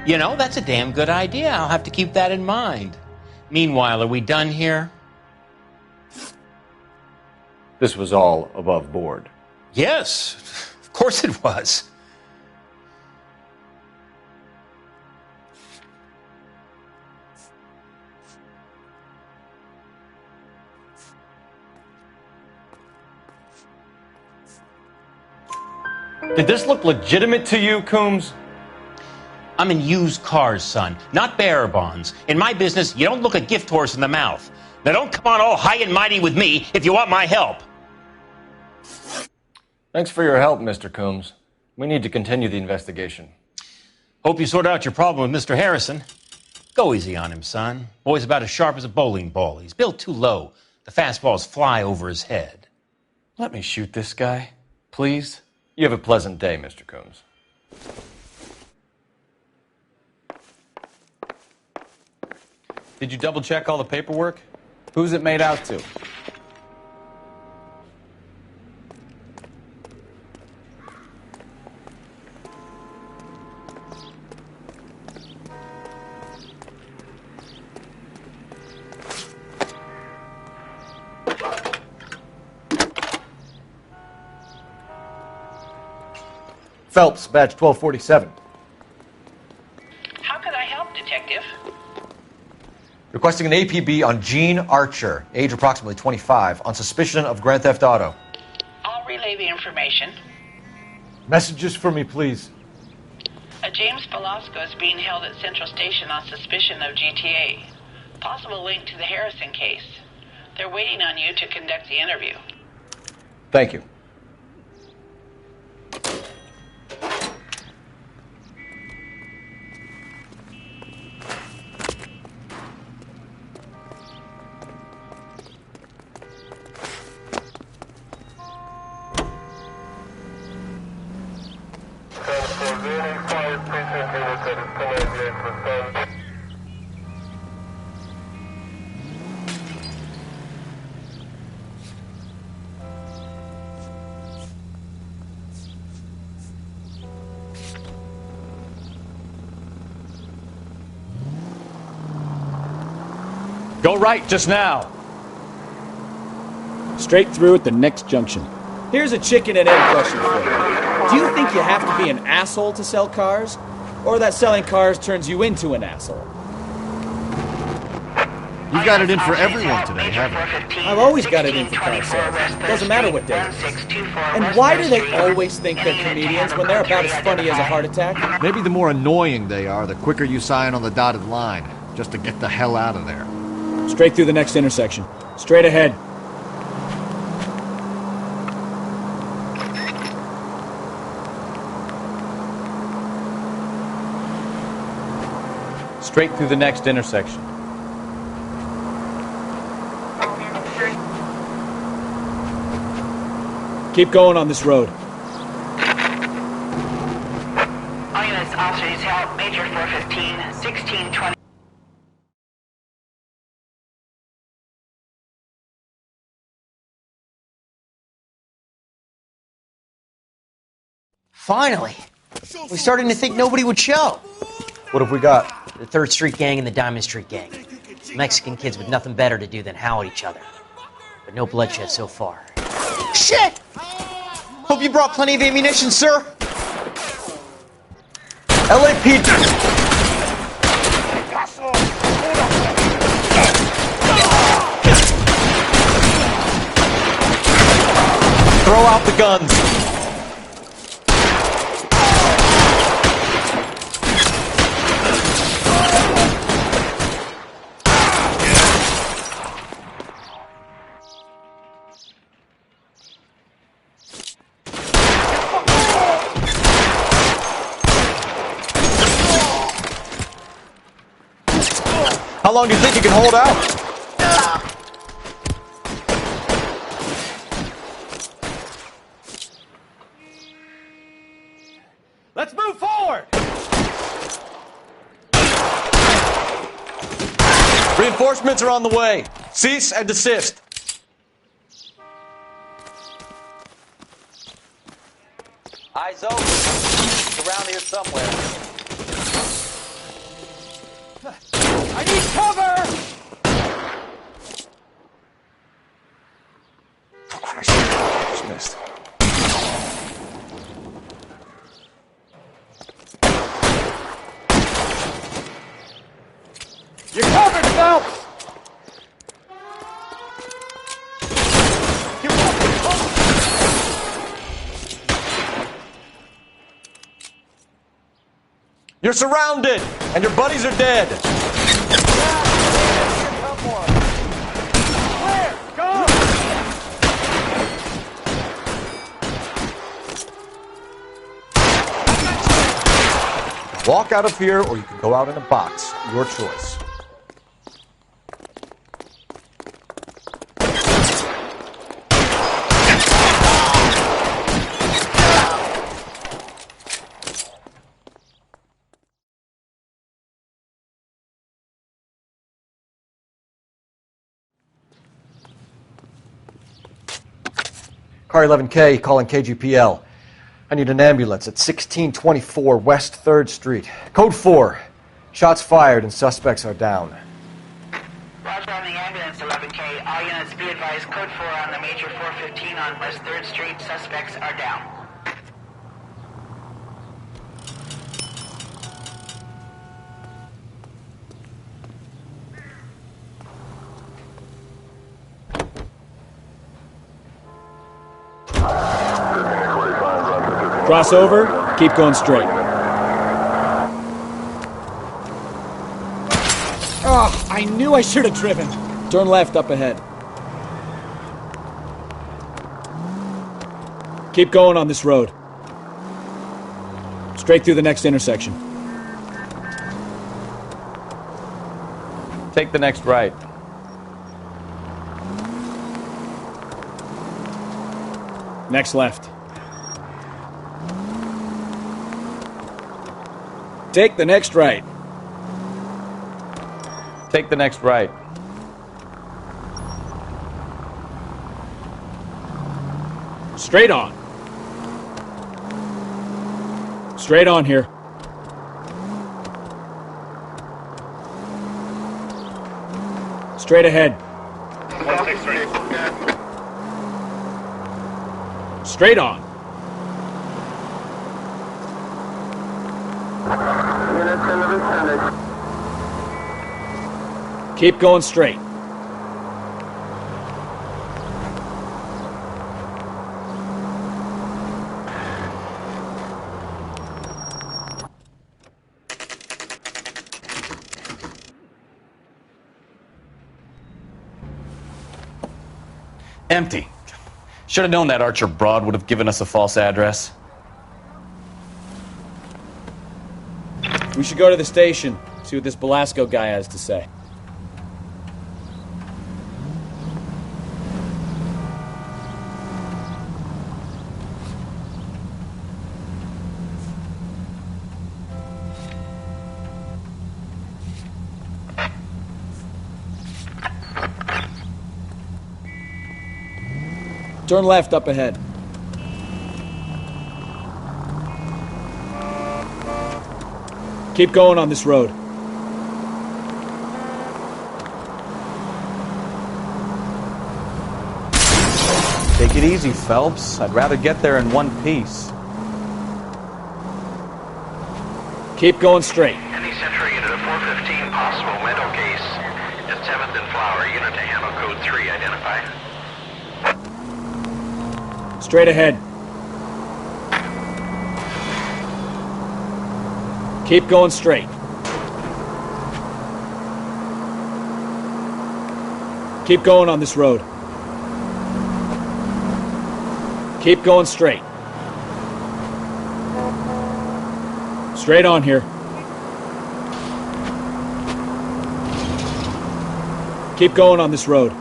You know, that's a damn good idea. I'll have to keep that in mind. Meanwhile, are we done here? This was all above board. Yes, of course it was. Did this look legitimate to you, Coombs? I'm in used cars, son, not bearer bonds. In my business, you don't look a gift horse in the mouth. Now don't come on all high and mighty with me if you want my help. Thanks for your help, Mr. Coombs. We need to continue the investigation. Hope you sort out your problem with Mr. Harrison. Go easy on him, son. Boy's about as sharp as a bowling ball. He's built too low. The fastballs fly over his head. Let me shoot this guy, please. You have a pleasant day, Mr. Coombs. Did you double check all the paperwork? Who's it made out to? Phelps, badge 1247. How could I help, Detective? Requesting an APB on Gene Archer, age approximately 25, on suspicion of Grand Theft Auto. I'll relay the information. Messages for me, please. A James Velasco is being held at Central Station on suspicion of GTA. Possible link to the Harrison case. They're waiting on you to conduct the interview. Thank you. Go right just now. Straight through at the next junction. Here's a chicken and egg question for you. Do you think you have to be an asshole to sell cars? Or that selling cars turns you into an asshole? You've got it in for everyone today, haven't you? I've always got it in for car sales. Doesn't matter what day it is. And why do they always think they're comedians when they're about as funny as a heart attack? Maybe the more annoying they are, the quicker you sign on the dotted line, just to get the hell out of there. Straight through the next intersection. Straight ahead. Straight through the next intersection. Keep going on this road. All units, officers help. Major 415, 1620. Finally! We're starting to think nobody would show. What have we got? The 3rd Street Gang and the Diamond Street Gang. Mexican kids with nothing better to do than howl at each other. But no bloodshed so far. Shit! Hope you brought plenty of ammunition, sir. LAPD! Throw out the guns. How long do you think you can hold out? Let's move forward! Reinforcements are on the way. Cease and desist. Eyes open. It's around here somewhere. I need cover! Oh, Christ. Just missed. You're covered, Phelps! You're surrounded, and your buddies are dead. Walk out of here, or you can go out in a box. Your choice. Car 11K, calling KGPL. I need an ambulance at 1624 West 3rd Street. Code 4. Shots fired and suspects are down. Roger on the ambulance, 11K. All units be advised, code 4 on the Major 415 on West 3rd Street. Suspects are down. Cross over, keep going straight. Oh, I knew I should have driven. Turn left up ahead. Keep going on this road. Straight through the next intersection. Take the next right. Next left. Take the next right. Take the next right. Straight on. Straight on here. Straight ahead. Straight on. Keep going straight. Empty. Should have known that Archer broad would have given us a false address. We should go to the station, see what this Belasco guy has to say. Turn left up ahead. Keep going on this road. Take it easy, Phelps. I'd rather get there in one piece. Keep going straight. Any Century unit of 415 possible mental case at 7th and Flower. Unit to handle code 3. Identify. Straight ahead. Keep going straight. Keep going on this road. Keep going straight. Straight on here. Keep going on this road.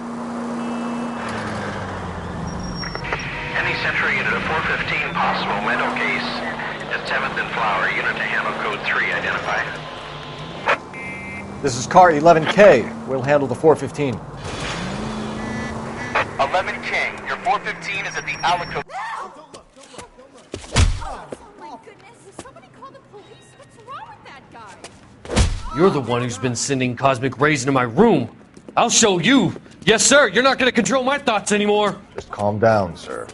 Any Century unit of 415 possible mental case at 7th and Flower. Unit to handle code 3. Identify. This is car 11K. We'll handle the 415. 11K. Your 415 is at the Alico. You're the one who's been sending cosmic rays into my room. I'll show you. Yes, sir. You're not going to control my thoughts anymore. Just calm down, sir.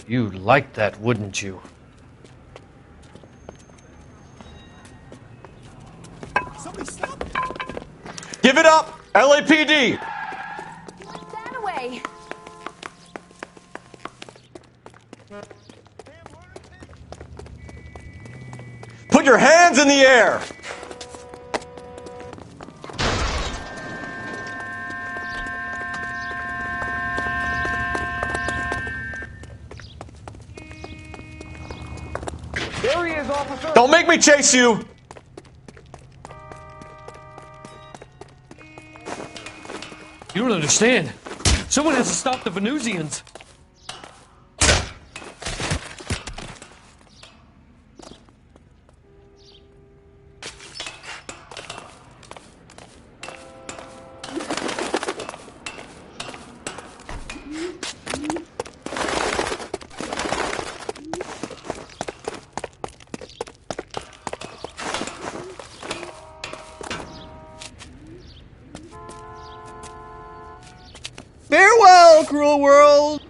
You'd like that, wouldn't you? Give it up! LAPD! That away. Put your hands in the air! There he is, officer. Don't make me chase you! You don't understand. Someone has to stop the Venusians. Farewell, cruel world!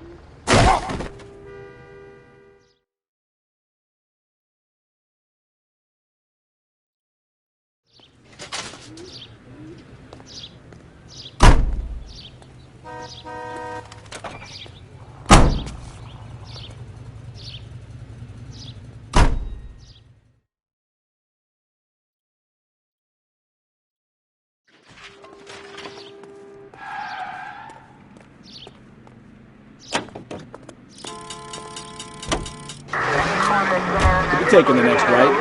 You're taking the next right.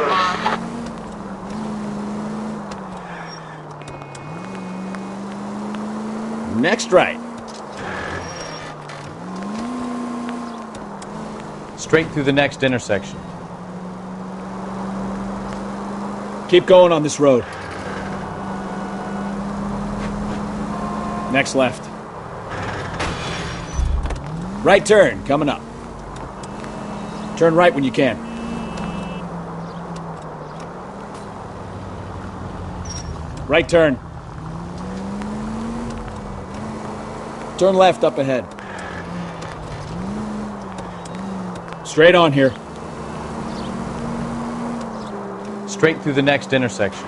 Next right. Straight through the next intersection. Keep going on this road. Next left. Right turn, coming up. Turn right when you can. Right turn. Turn left up ahead. Straight on here. Straight through the next intersection.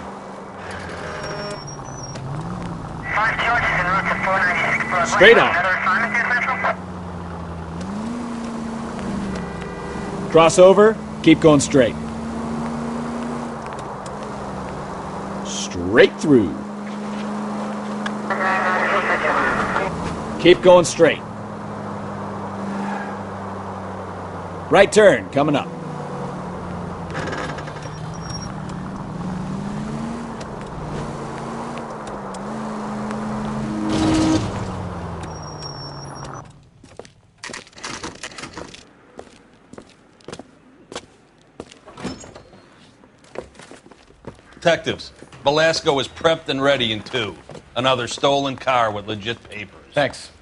Straight on. Cross over, keep going straight. Straight through. Keep going straight. Right turn, coming up. Detectives, Velasco is prepped and ready in 2. Another stolen car with legit papers. Thanks.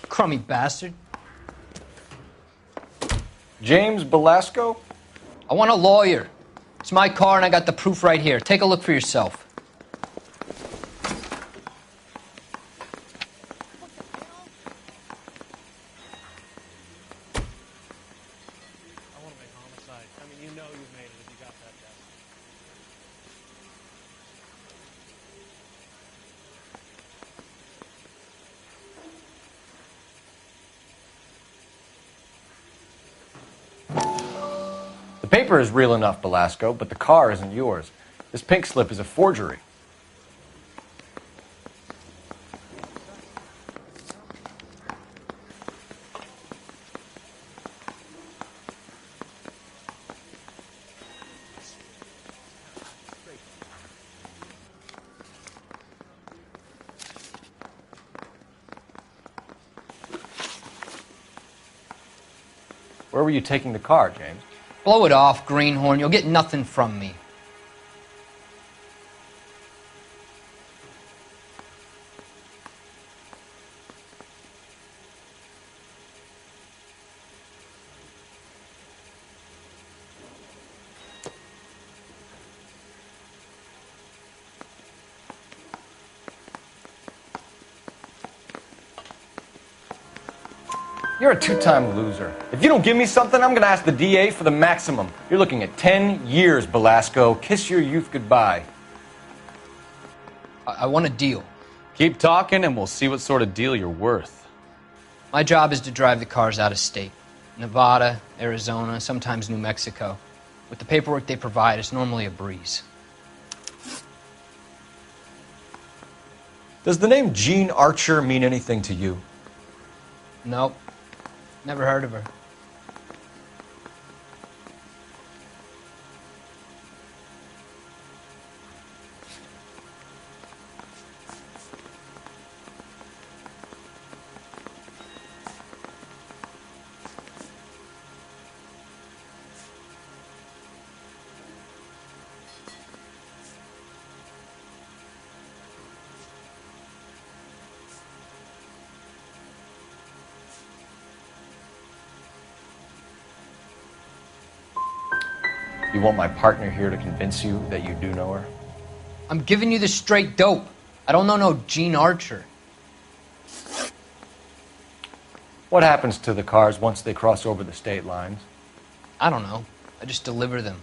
Crummy bastard. James Velasco? I want a lawyer. It's my car and I got the proof right here. Take a look for yourself. The paper is real enough, Velasco, but the car isn't yours. This pink slip is a forgery. Where were you taking the car, James? Blow it off, greenhorn. You'll get nothing from me. You're a two-time loser. If you don't give me something, I'm going to ask the DA for the maximum. You're looking at 10 years, Velasco. Kiss your youth goodbye. I want a deal. Keep talking and we'll see what sort of deal you're worth. My job is to drive the cars out of state. Nevada, Arizona, sometimes New Mexico. With the paperwork they provide, it's normally a breeze. Does the name Jean Archer mean anything to you? Nope. Never heard of her. You want my partner here to convince you that you do know her? I'm giving you the straight dope. I don't know no Jean Archer. What happens to the cars once they cross over the state lines? I don't know. I just deliver them.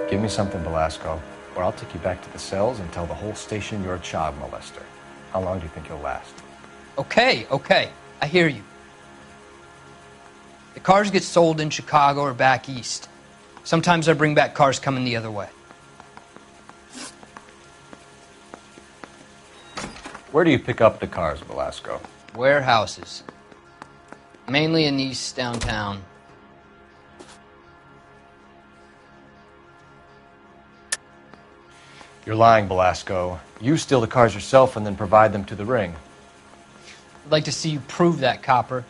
Give me something, Velasco, or I'll take you back to the cells and tell the whole station you're a child molester. How long do you think you'll last? Okay. I hear you. The cars get sold in Chicago or back east. Sometimes I bring back cars coming the other way. Where do you pick up the cars, Velasco? Warehouses. Mainly in East downtown. You're lying, Velasco. You steal the cars yourself and then provide them to the ring. I'd like to see you prove that, copper.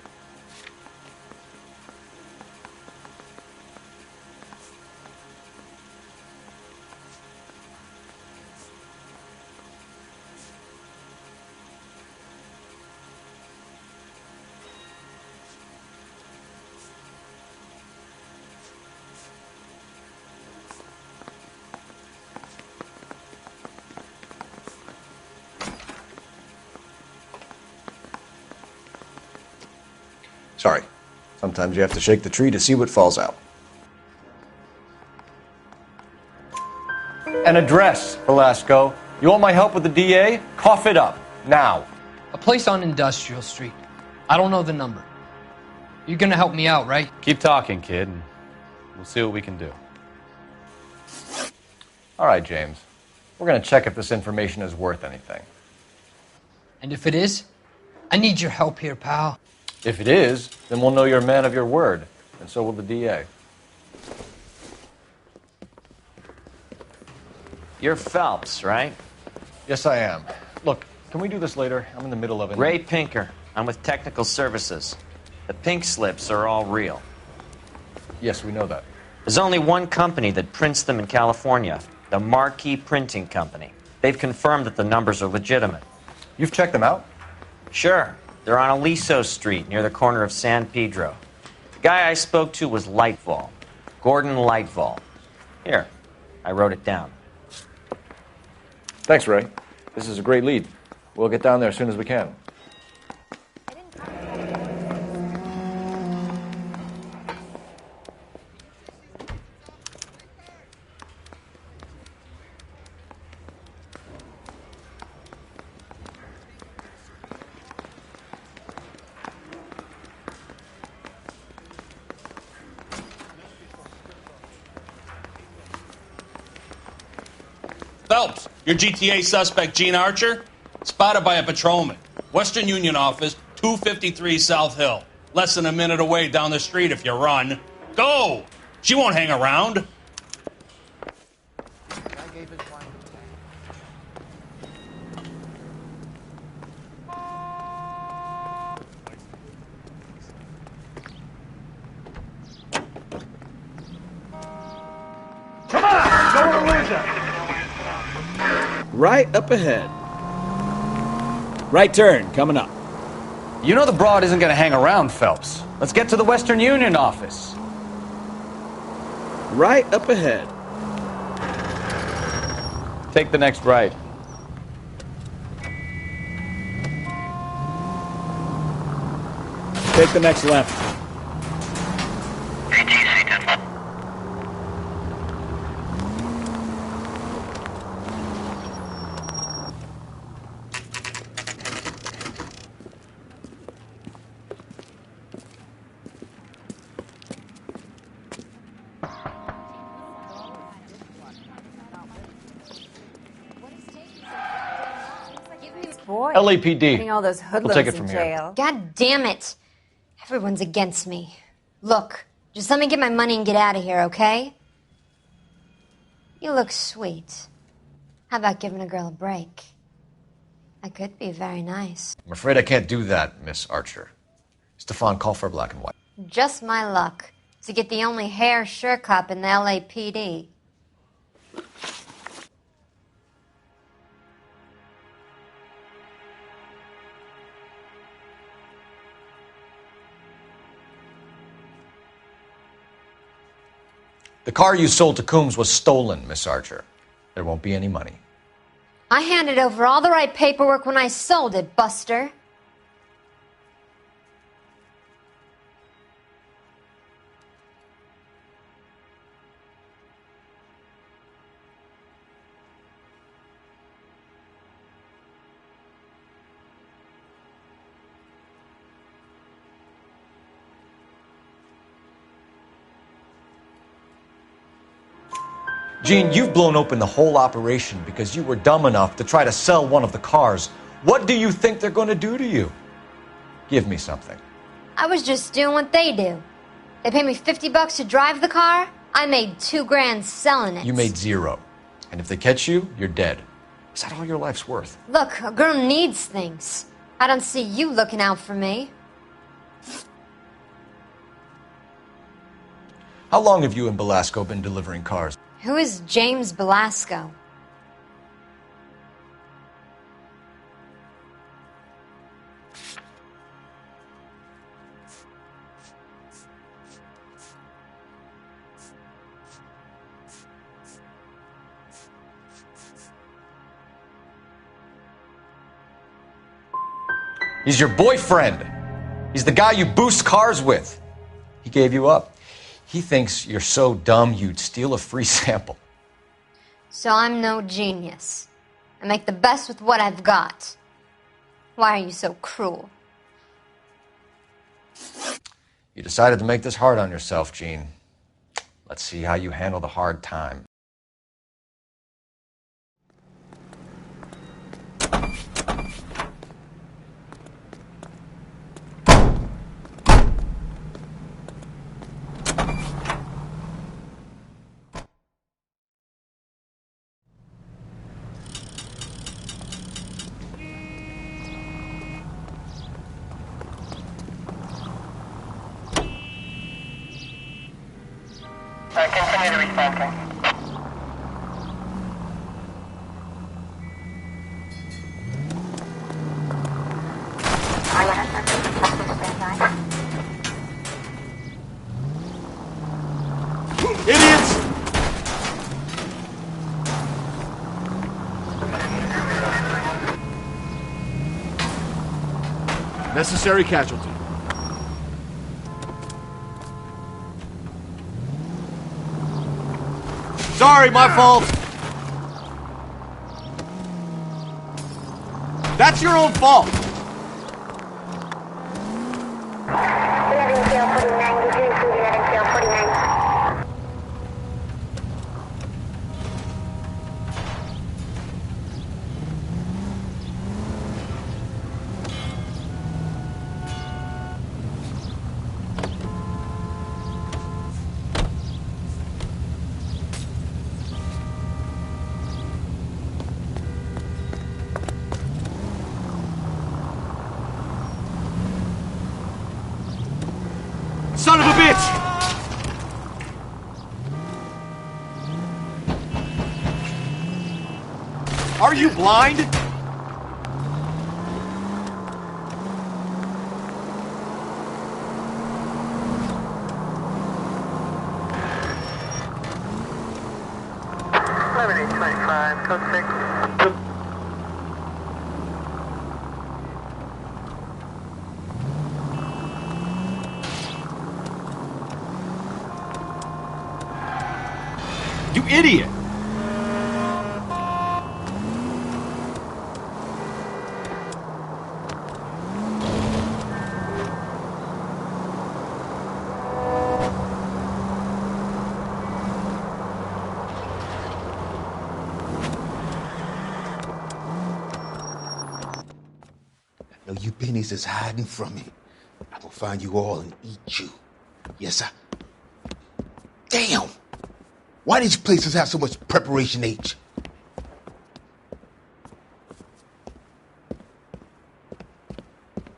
Sorry. Sometimes you have to shake the tree to see what falls out. An address, Velasco. You want my help with the DA? Cough it up. Now. A place on Industrial Street. I don't know the number. You're gonna help me out, right? Keep talking, kid, and we'll see what we can do. All right, James. We're going to check if this information is worth anything. And if it is, I need your help here, pal. If it is, then we'll know you're a man of your word, and so will the DA. You're Phelps, right? Yes, I am. Look, can we do this later? I'm in the middle of it. Ray Pinker. I'm with Technical Services. The pink slips are all real. Yes, we know that. There's only one company that prints them in California, the Marquee Printing Company. They've confirmed that the numbers are legitimate. You've checked them out? Sure. They're on Aliso Street, near the corner of San Pedro. The guy I spoke to was Lightval. Gordon Lightval. Here, I wrote it down. Thanks, Ray. This is a great lead. We'll get down there as soon as we can. Phelps, your GTA suspect, Gene Archer, spotted by a patrolman. Western Union office, 253 South Hill. Less than a minute away down the street if you run. Go! She won't hang around. Come on! Don't lose it! Right up ahead. Right turn, coming up. You know the broad isn't going to hang around, Phelps. Let's get to the Western Union office. Right up ahead. Take the next right. Take the next left. Boy, LAPD. getting all those We'll hoodlums take it in from here. jail. God damn it. Everyone's against me. Look, just let me get my money and get out of here, okay? You look sweet. How about giving a girl a break? I could be very nice. I'm afraid I can't do that, Miss Archer. Stefan, call for black and white. Just my luck to get the only hair sure cop in the LAPD. The car you sold to Coombs was stolen, Miss Archer. There won't be any money. I handed over all the right paperwork when I sold it, Buster. Gene, you've blown open the whole operation because you were dumb enough to try to sell one of the cars. What do you think they're going to do to you? Give me something. I was just doing what they do. They paid me $50 to drive the car. I made $2,000 selling it. You made $0. And if they catch you, you're dead. Is that all your life's worth? Look, a girl needs things. I don't see you looking out for me. How long have you and Belasco been delivering cars? Who is James Belasco? He's your boyfriend. He's the guy you boost cars with. He gave you up. He thinks you're so dumb you'd steal a free sample. So I'm no genius. I make the best with what I've got. Why are you so cruel? You decided to make this hard on yourself, Gene. Let's see how you handle the hard time. Continue to responding. Idiots! Necessary casualty. Sorry, my fault. That's your own fault. Son of a bitch! Are you blind? Code 6. You idiot! I know you pennies is hiding from me. I'm gonna find you all and eat you. Yes, sir. Damn! Why did you places have so much preparation H?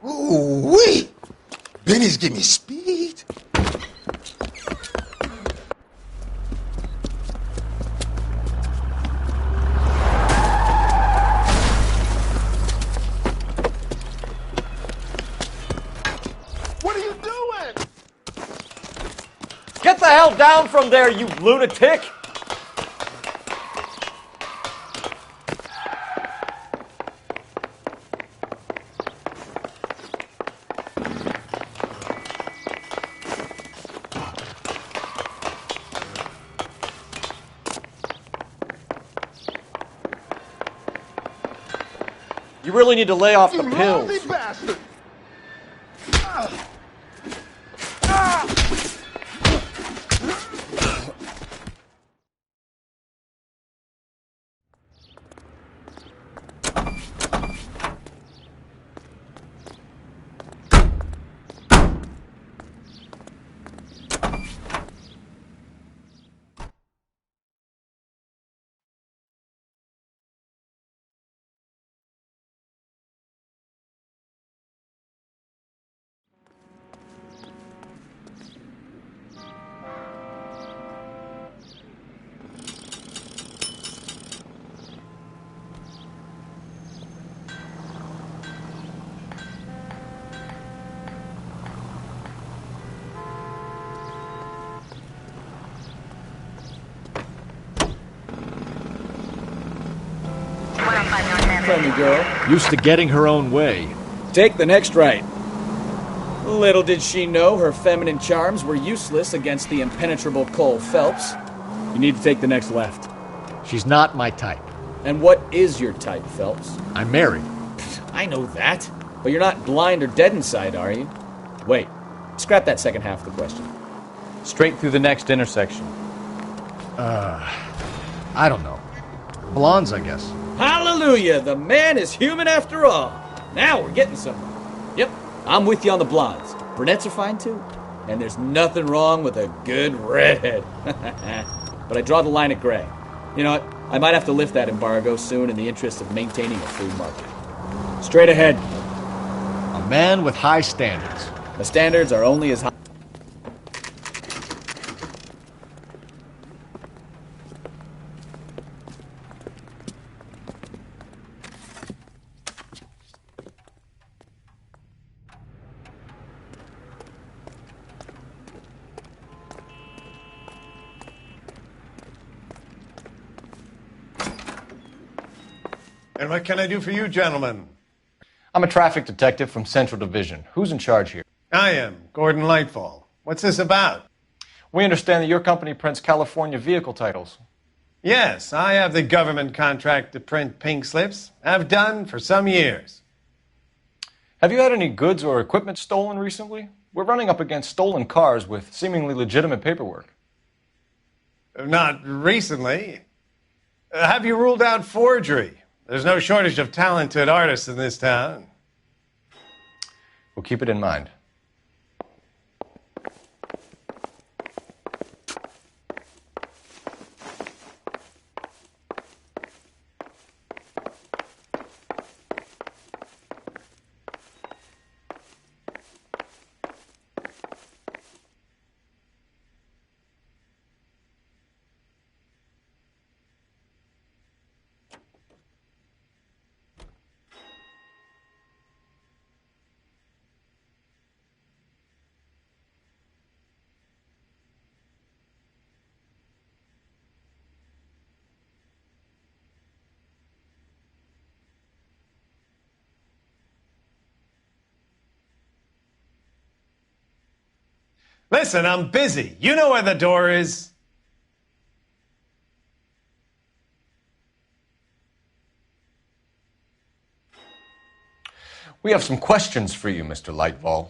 Ooh-wee! Benny's give me speed. What are you doing? Get the hell down from there, you lunatic! You really need to lay off the pills. Lousy bastard! Friendly girl. Used to getting her own way. Take the next right. Little did she know her feminine charms were useless against the impenetrable Cole Phelps. You need to take the next left. She's not my type. And what is your type, Phelps? I'm married. I know that. But you're not blind or dead inside, are you? Wait. Scrap that second half of the question. Straight through the next intersection. I don't know. Blondes, I guess. Hallelujah! The man is human after all. Now we're getting somewhere. Yep, I'm with you on the blondes. Brunettes are fine too. And there's nothing wrong with a good redhead. But I draw the line at gray. You know what? I might have to lift that embargo soon in the interest of maintaining a free market. Straight ahead. A man with high standards. The standards are only as high. And what can I do for you, gentlemen? I'm a traffic detective from Central Division. Who's in charge here? I am, Gordon Lightfall. What's this about? We understand that your company prints California vehicle titles. Yes, I have the government contract to print pink slips. I've done for some years. Have you had any goods or equipment stolen recently? We're running up against stolen cars with seemingly legitimate paperwork. Not recently. Have you ruled out forgery? There's no shortage of talented artists in this town. We'll keep it in mind. Listen, I'm busy. You know where the door is. We have some questions for you, Mr. Lightfall.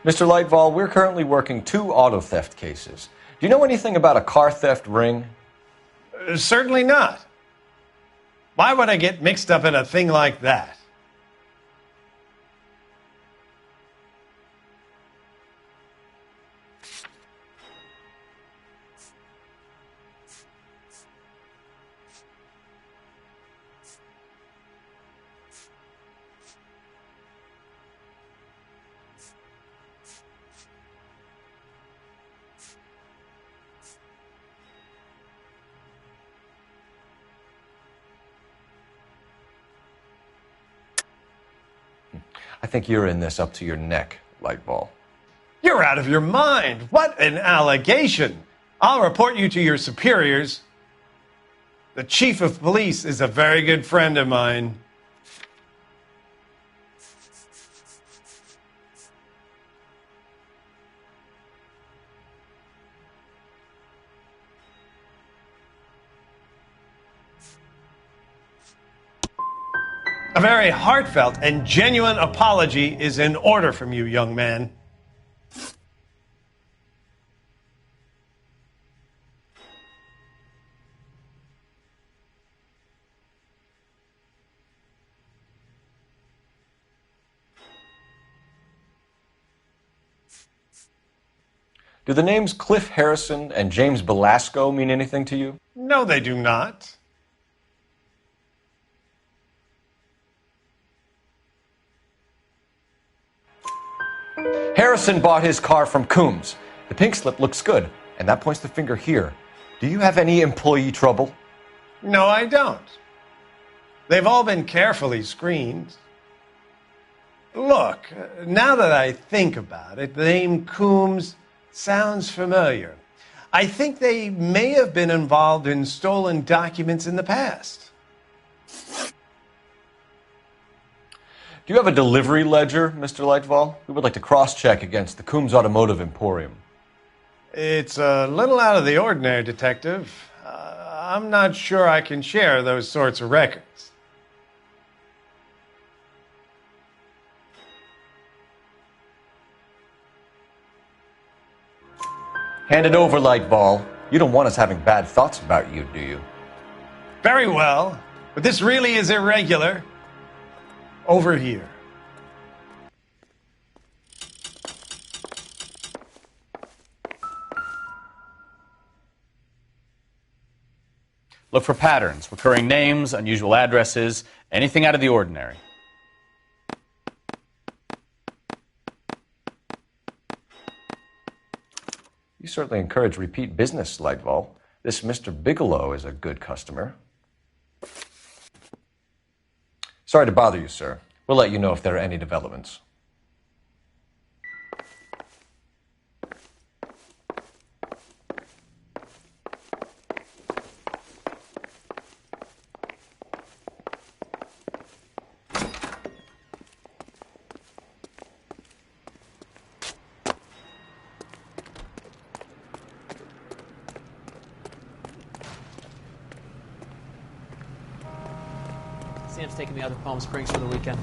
Mr. Lightfall, we're currently working 2 auto theft cases. Do you know anything about a car theft ring? Certainly not. Why would I get mixed up in a thing like that? I think you're in this up to your neck, Lightfall. You're out of your mind. What an allegation. I'll report you to your superiors. The chief of police is a very good friend of mine. A very heartfelt and genuine apology is in order from you, young man. Do the names Cliff Harrison and James Belasco mean anything to you? No, they do not. Harrison bought his car from Coombs. The pink slip looks good, and that points the finger here. Do you have any employee trouble? No, I don't. They've all been carefully screened. Look, now that I think about it, the name Coombs sounds familiar. I think they may have been involved in stolen documents in the past. Do you have a delivery ledger, Mr. Lightval? We would like to cross-check against the Coombs Automotive Emporium. It's a little out of the ordinary, Detective. I'm not sure I can share those sorts of records. Hand it over, Lightball. You don't want us having bad thoughts about you, do you? Very well, but this really is irregular. Over here. Look for patterns, recurring names, unusual addresses, anything out of the ordinary. You certainly encourage repeat business, Lightval. This Mr. Bigelow is a good customer. Sorry to bother you, sir. We'll let you know if there are any developments. Sam's taking me out to Palm Springs for the weekend.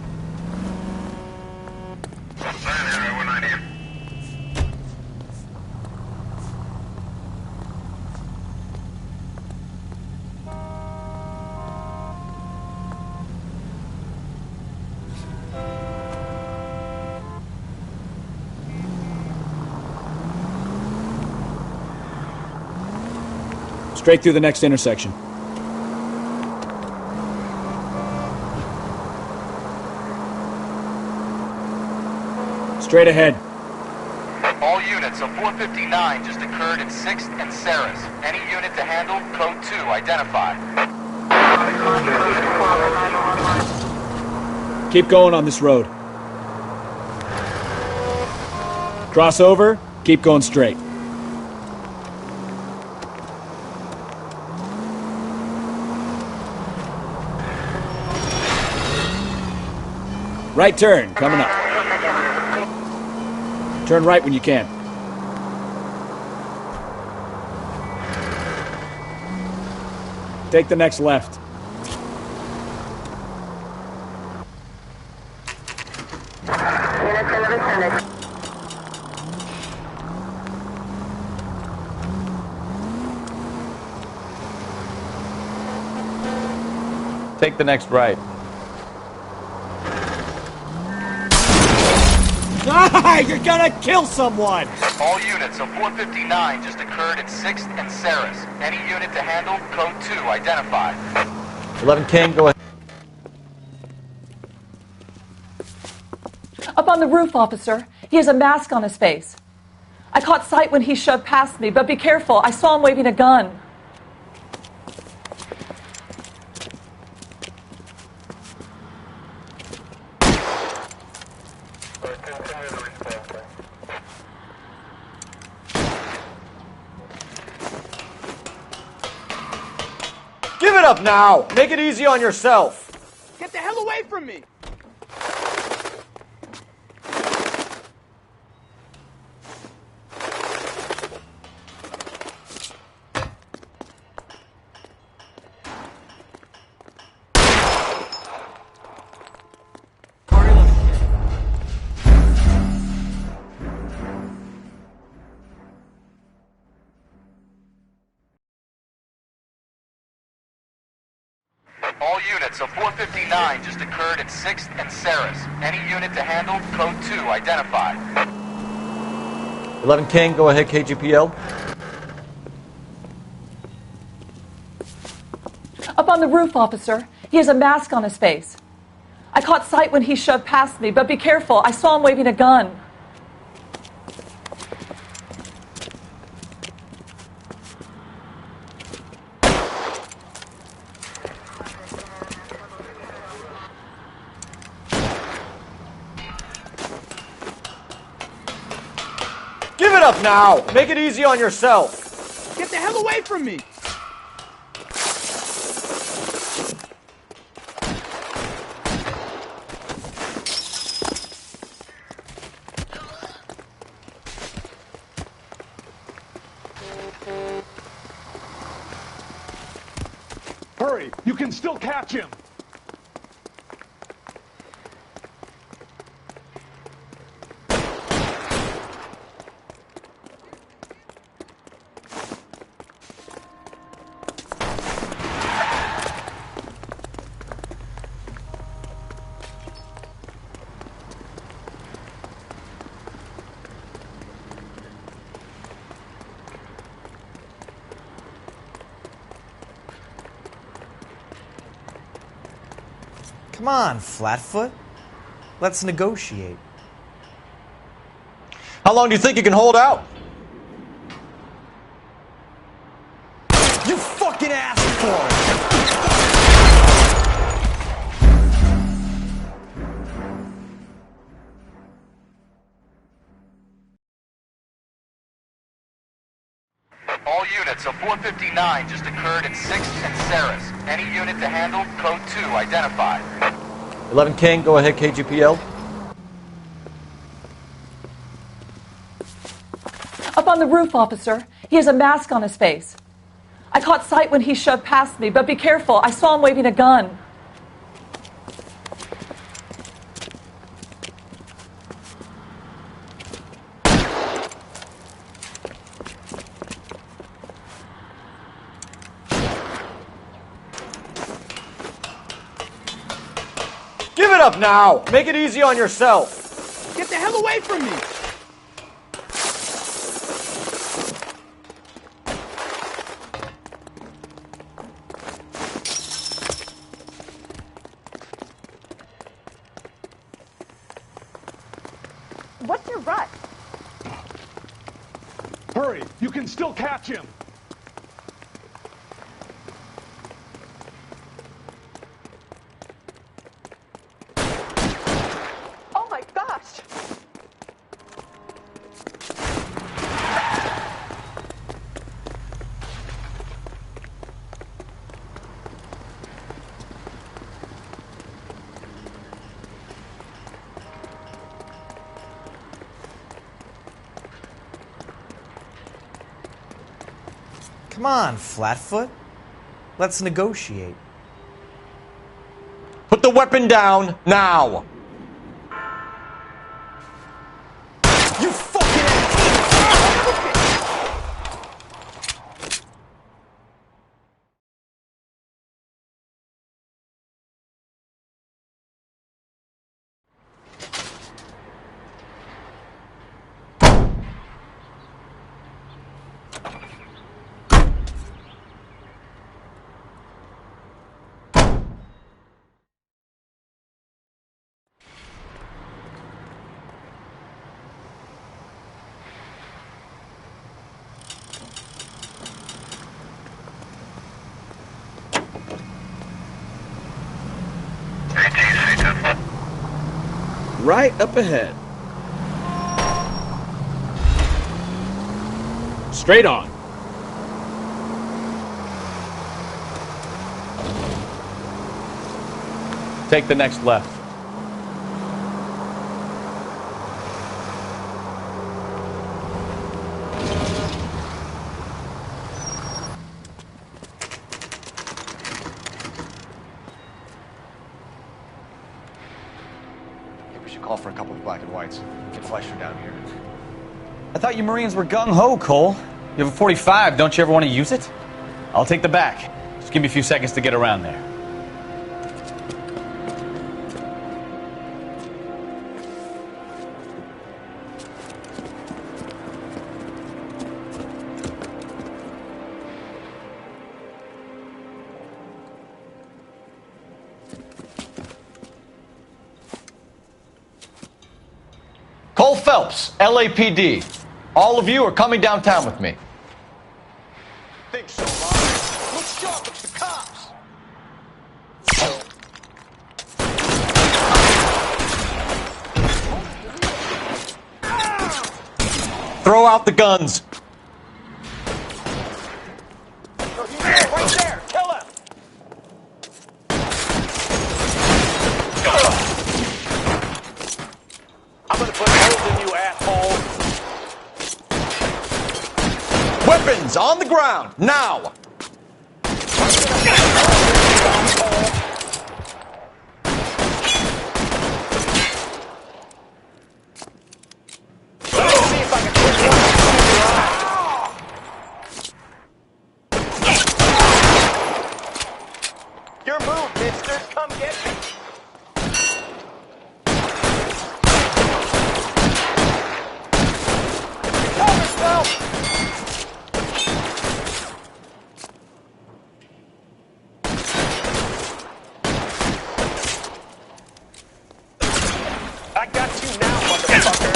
Straight through the next intersection. Straight ahead. All units, a 459 just occurred at 6th and Saris. Any unit to handle, code 2, identify. Keep going on this road. Cross over, keep going straight. Right turn, coming up. Turn right when you can. Take the next left. Take the next right. Ah, you're gonna kill someone! All units, a 459 just occurred at 6th and Saris. Any unit to handle, code 2, identify. 11 King, go ahead. Up on the roof, officer. He has a mask on his face. I caught sight when he shoved past me, but be careful. I saw him waving a gun. Give it up now! Make it easy on yourself! Get the hell away from me! All units, a 459 just occurred at 6th and Saris. Any unit to handle, code 2, identify. 11 King, go ahead, KGPL. Up on the roof, officer. He has a mask on his face. I caught sight when he shoved past me, but be careful. I saw him waving a gun. Give it up now! Make it easy on yourself! hell away from me! Hurry! You can still catch him! Come on, Flatfoot. Let's negotiate. How long do you think you can hold out? You fucking asked for it! All units, a 459 just occurred in 6th and Saris. Any unit to handle, code 2 identified. 11 King, go ahead, KGPL. Up on the roof, officer. He has a mask on his face. I caught sight when he shoved past me, but be careful. I saw him waving a gun. Give it up now! Make it easy on yourself! Get the hell away from me! What's your rut? Hurry! You can still catch him! Oh my gosh! Come on, Flatfoot. Let's negotiate. Put the weapon down now! You fucking Right up ahead. Straight on. Take the next left. Call for a couple of black and whites. Get Fleischer down here. I thought you Marines were gung-ho, Cole. You have a 45. Don't you ever want to use it? I'll take the back. Just give me a few seconds to get around there. Cole Phelps, LAPD. All of you are coming downtown with me. Think so, Mom. Look sharp, it's the cops! Throw out the guns. Weapons on the ground, now! Your move, mister. Come get me. Cover yourself! I got you now, motherfucker.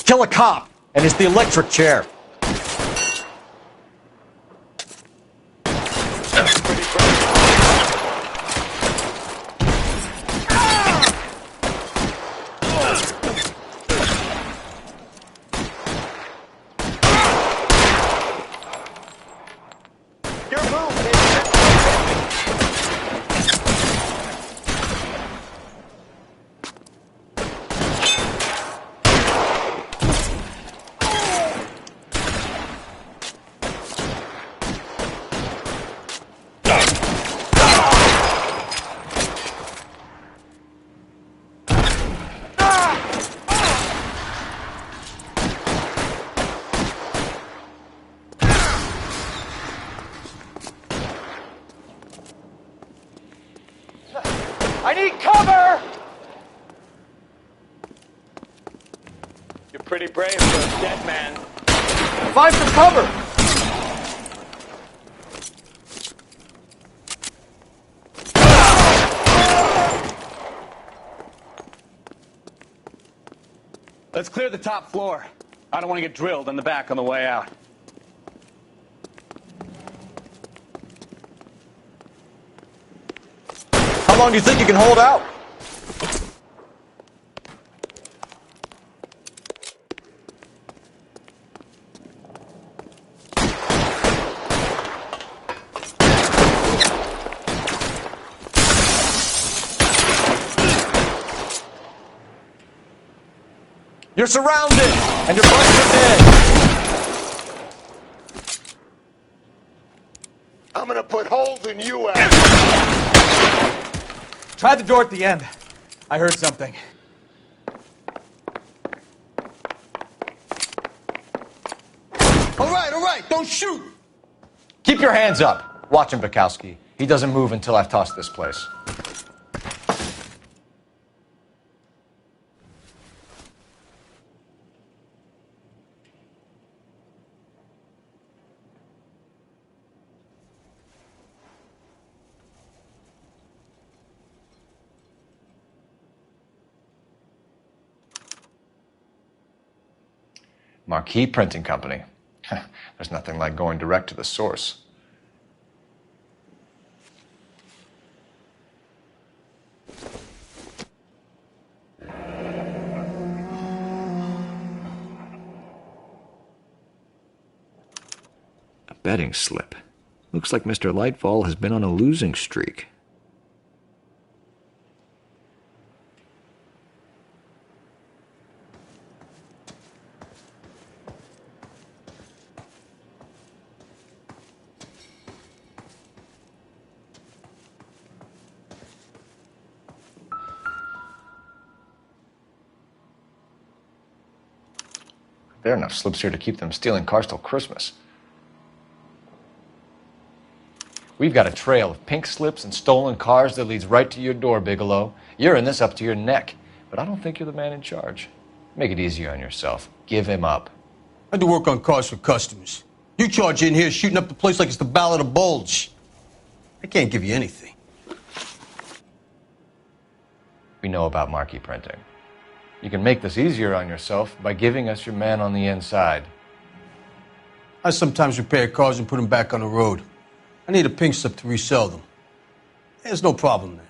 Kill a cop, and it's the electric chair. Your move, mister. I need cover! You're pretty brave for a dead man. Find some cover! Let's clear the top floor. I don't want to get drilled in the back on the way out. How long do you think you can hold out? You're surrounded, and you're busted in. I'm gonna put holes in you, Try the door at the end. I heard something. All right, don't shoot! Keep your hands up. Watch him, Bukowski. He doesn't move until I've tossed this place. Marquee Printing Company. There's nothing like going direct to the source. A betting slip. Looks like Mr. Lightfall has been on a losing streak. There are enough slips here to keep them stealing cars till Christmas. We've got a trail of pink slips and stolen cars that leads right to your door, Bigelow. You're in this up to your neck, but I don't think you're the man in charge. Make it easier on yourself. Give him up. I do work on cars for customers. You charge in here shooting up the place like it's the Ballad of Bulge. I can't give you anything. We know about marquee printing. You can make this easier on yourself by giving us your man on the inside. I sometimes repair cars and put them back on the road. I need a pink slip to resell them. There's no problem there.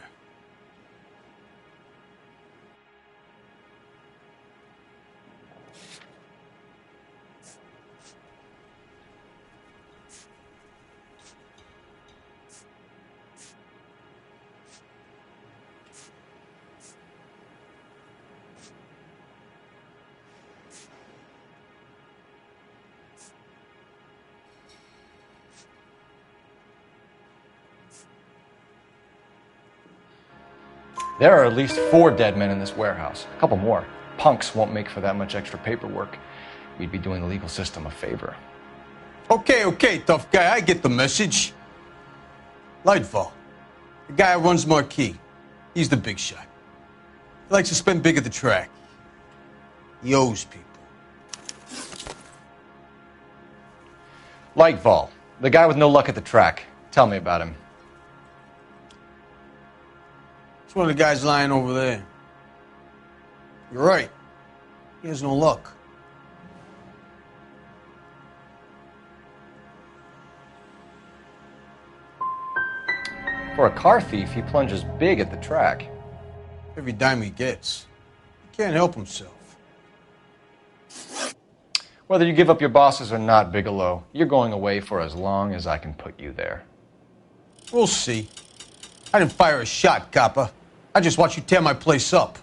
There are at least 4 dead men in this warehouse. A couple more. Punks won't make for that much extra paperwork. We'd be doing the legal system a favor. Okay, tough guy, I get the message. Lightfall, the guy who runs Marquee. He's the big shot. He likes to spend big at the track. He owes people. Lightfall, the guy with no luck at the track. Tell me about him. It's one of the guys lying over there. You're right. He has no luck. For a car thief, he plunges big at the track. Every dime he gets. He can't help himself. Whether you give up your bosses or not, Bigelow, you're going away for as long as I can put you there. We'll see. I didn't fire a shot, copper. I just watched you tear my place up.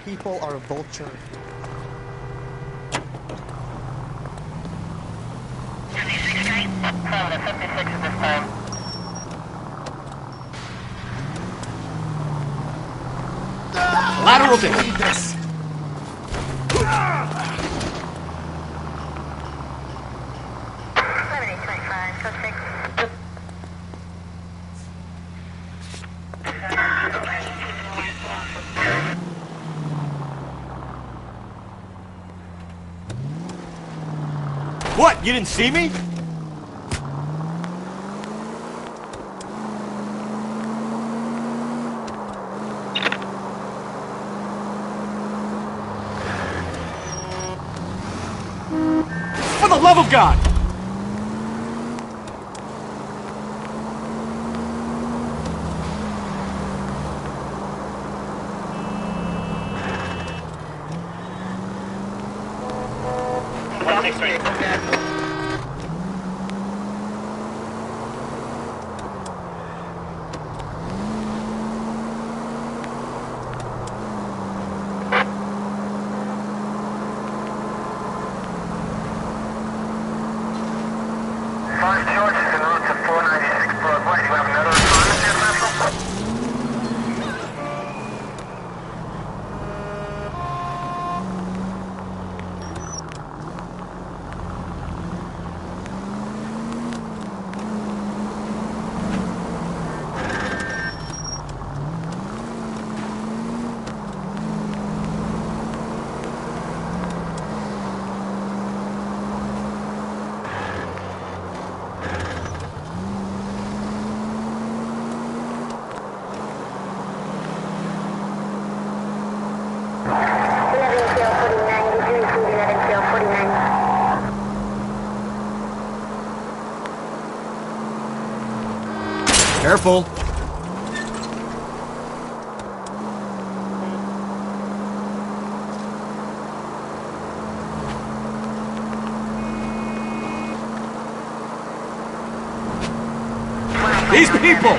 People are a vulture. Lateral damage. What? You didn't see me? For the love of God! Careful. These people!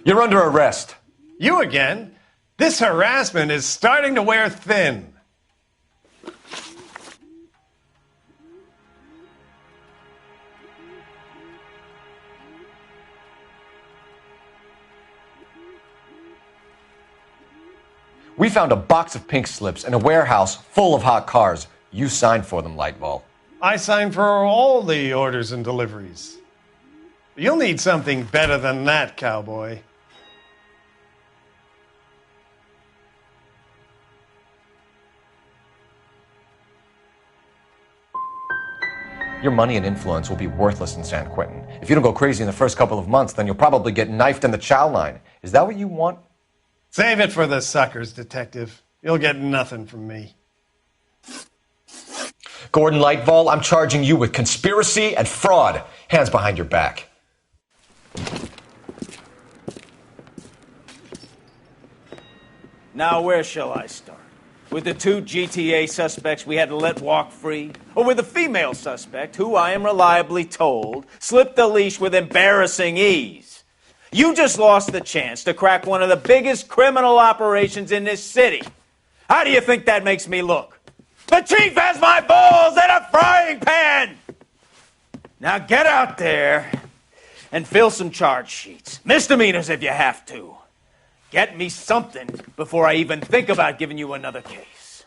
You're under arrest. You again? This harassment is starting to wear thin. We found a box of pink slips in a warehouse full of hot cars. You signed for them, Lightball. I signed for all the orders and deliveries. You'll need something better than that, cowboy. Your money and influence will be worthless in San Quentin. If you don't go crazy in the first couple of months, then you'll probably get knifed in the chow line. Is that what you want? Save it for the suckers, Detective. You'll get nothing from me. Gordon Lightval, I'm charging you with conspiracy and fraud. Hands behind your back. Now, where shall I start? With the 2 GTA suspects we had to let walk free? Or with the female suspect, who I am reliably told slipped the leash with embarrassing ease? You just lost the chance to crack one of the biggest criminal operations in this city. How do you think that makes me look? The chief has my balls in a frying pan! Now get out there and fill some charge sheets. Misdemeanors if you have to. Get me something before I even think about giving you another case.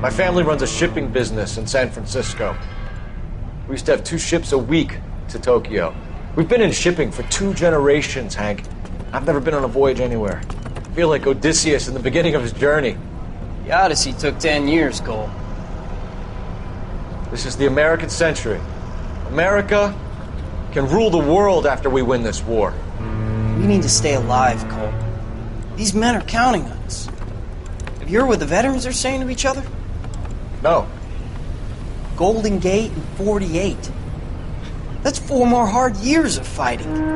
My family runs a shipping business in San Francisco. We used to have 2 ships a week to Tokyo. We've been in shipping for 2 generations, Hank. I've never been on a voyage anywhere. I feel like Odysseus in the beginning of his journey. The Odyssey took 10 years, Cole. This is the American century. America can rule the world after we win this war. We need to stay alive, Cole. These men are counting on us. Have you heard what the veterans are saying to each other? No. Golden Gate and 48. That's 4 more hard years of fighting.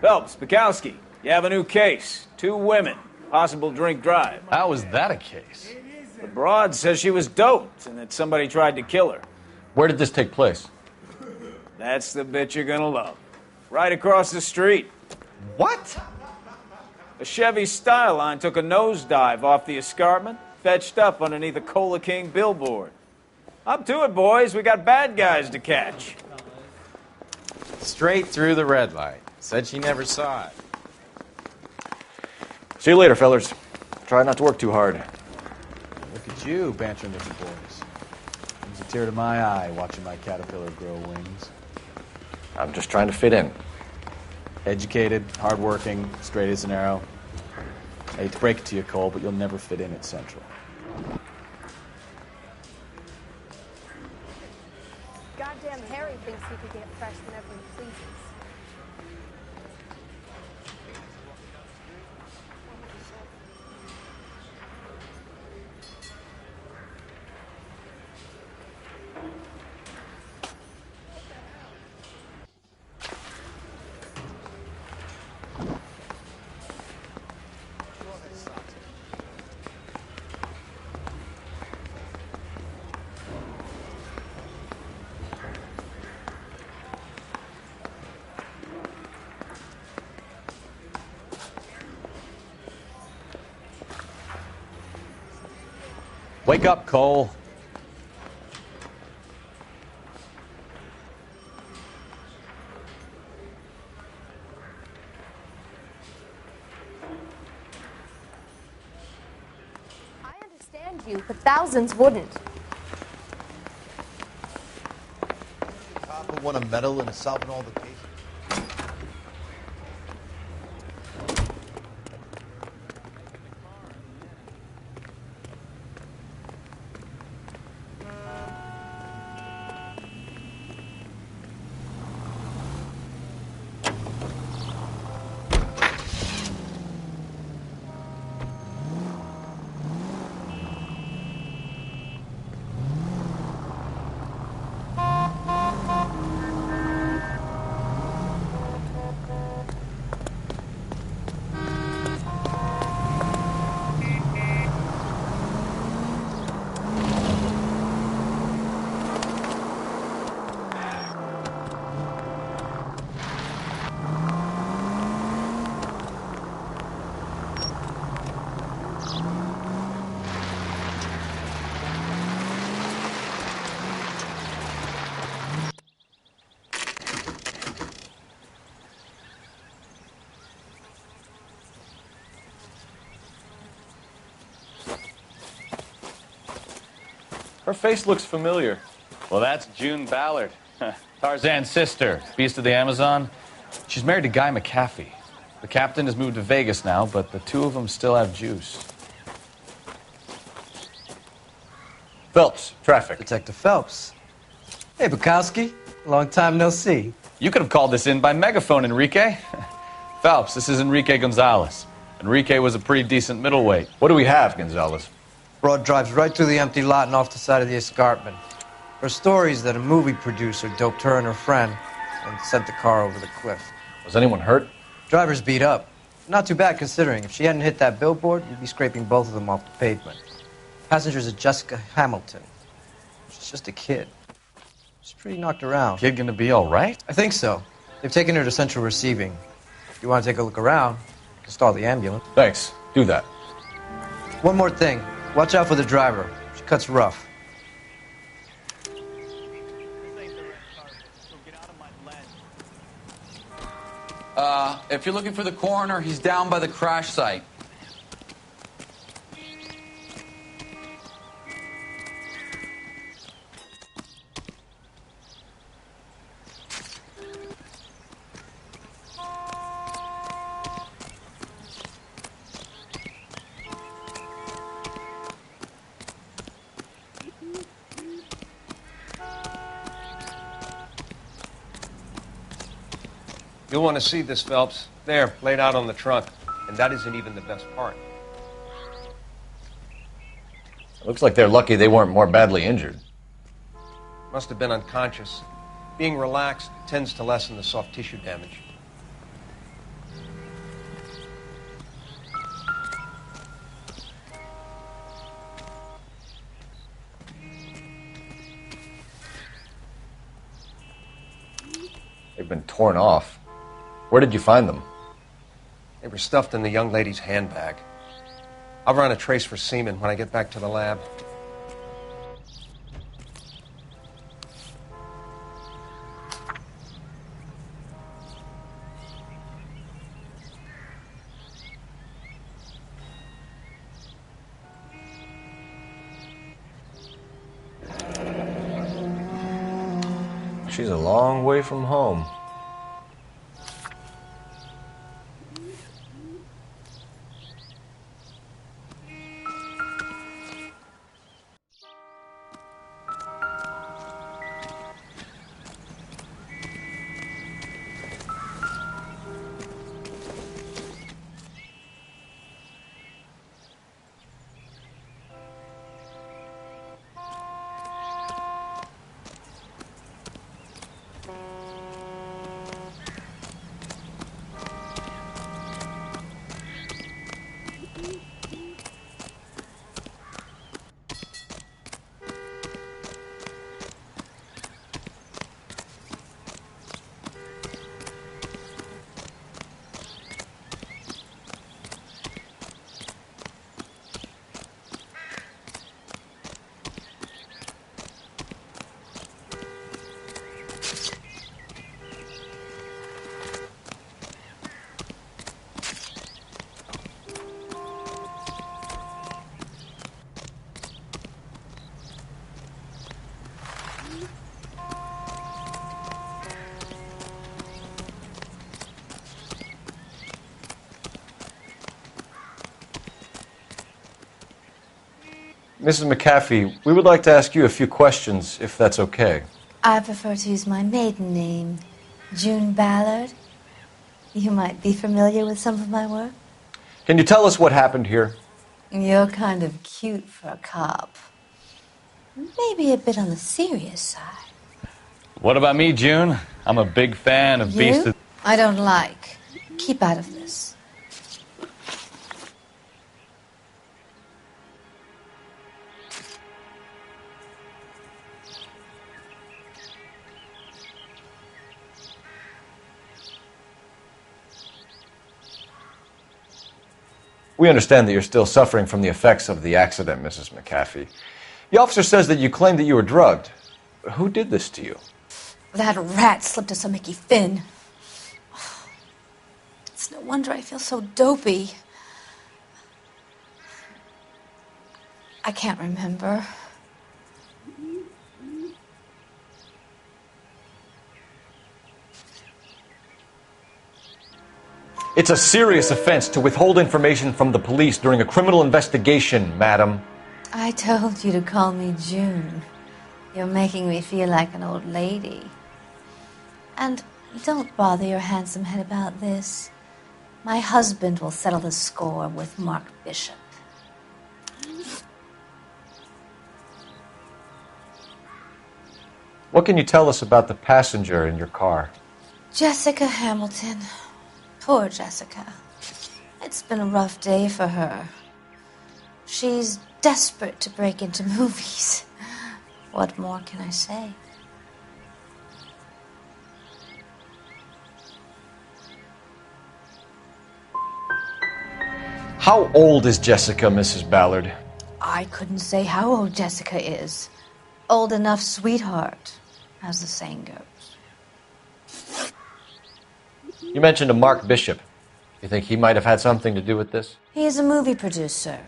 Phelps, Bukowski, you have a new case. 2 women, possible drink drive. How is that a case? The broad says she was doped and that somebody tried to kill her. Where did this take place? That's the bit you're gonna love. Right across the street. What? A Chevy Styline took a nosedive off the escarpment, fetched up underneath a Cola King billboard. Up to it, boys. We got bad guys to catch. Straight through the red light. Said she never saw it. See you later, fellers. Try not to work too hard. Look at you, bantering with the boys. Brings a tear to my eye watching my caterpillar grow wings. I'm just trying to fit in. Educated, hardworking, straight as an arrow. I hate to break it to you, Cole, but you'll never fit in at Central. Goddamn Harry thinks he could get fresh whenever he pleases. Wake up, Cole. I understand you, but thousands wouldn't. Cop won a medal in solving all the cases. Her face looks familiar. Well, that's June Ballard, Tarzan's sister, beast of the Amazon. She's married to Guy McAfee. The captain has moved to Vegas now, but the two of them still have juice. Phelps, traffic. Detective Phelps. Hey, Bukowski. Long time no see. You could have called this in by megaphone, Enrique. Phelps, this is Enrique Gonzalez. Enrique was a pretty decent middleweight. What do we have, Gonzalez? Broad drives right through the empty lot and off the side of the escarpment. Her story is that a movie producer doped her and her friend and sent the car over the cliff. Was anyone hurt? Driver's beat up. Not too bad considering. If she hadn't hit that billboard, you'd be scraping both of them off the pavement. Passenger's a Jessica Hamilton. She's just a kid. She's pretty knocked around. Kid gonna be all right? I think so. They've taken her to central receiving. If you want to take a look around, you can stall the ambulance. Thanks. Do that. One more thing. Watch out for the driver. She cuts rough. If you're looking for the coroner, he's down by the crash site. You'll want to see this, Phelps. There, laid out on the trunk. And that isn't even the best part. It looks like they're lucky they weren't more badly injured. Must have been unconscious. Being relaxed tends to lessen the soft tissue damage. They've been torn off. Where did you find them? They were stuffed in the young lady's handbag. I'll run a trace for semen when I get back to the lab. She's a long way from home. Mrs. McAfee, we would like to ask you a few questions, if that's okay. I prefer to use my maiden name, June Ballard. You might be familiar with some of my work. Can you tell us what happened here? You're kind of cute for a cop. Maybe a bit on the serious side. What about me, June? I'm a big fan of Beast of... I don't like. Keep out of this. We understand that you're still suffering from the effects of the accident, Mrs. McAfee. The officer says that you claimed that you were drugged. Who did this to you? That rat slipped us a Mickey Finn. It's no wonder I feel so dopey. I can't remember. It's a serious offense to withhold information from the police during a criminal investigation, madam. I told you to call me June. You're making me feel like an old lady. And don't bother your handsome head about this. My husband will settle the score with Mark Bishop. What can you tell us about the passenger in your car? Jessica Hamilton. Poor Jessica. It's been a rough day for her. She's desperate to break into movies. What more can I say? How old is Jessica, Mrs. Ballard? I couldn't say how old Jessica is. Old enough, sweetheart, as the saying goes. You mentioned a Mark Bishop. You think he might have had something to do with this? He is a movie producer.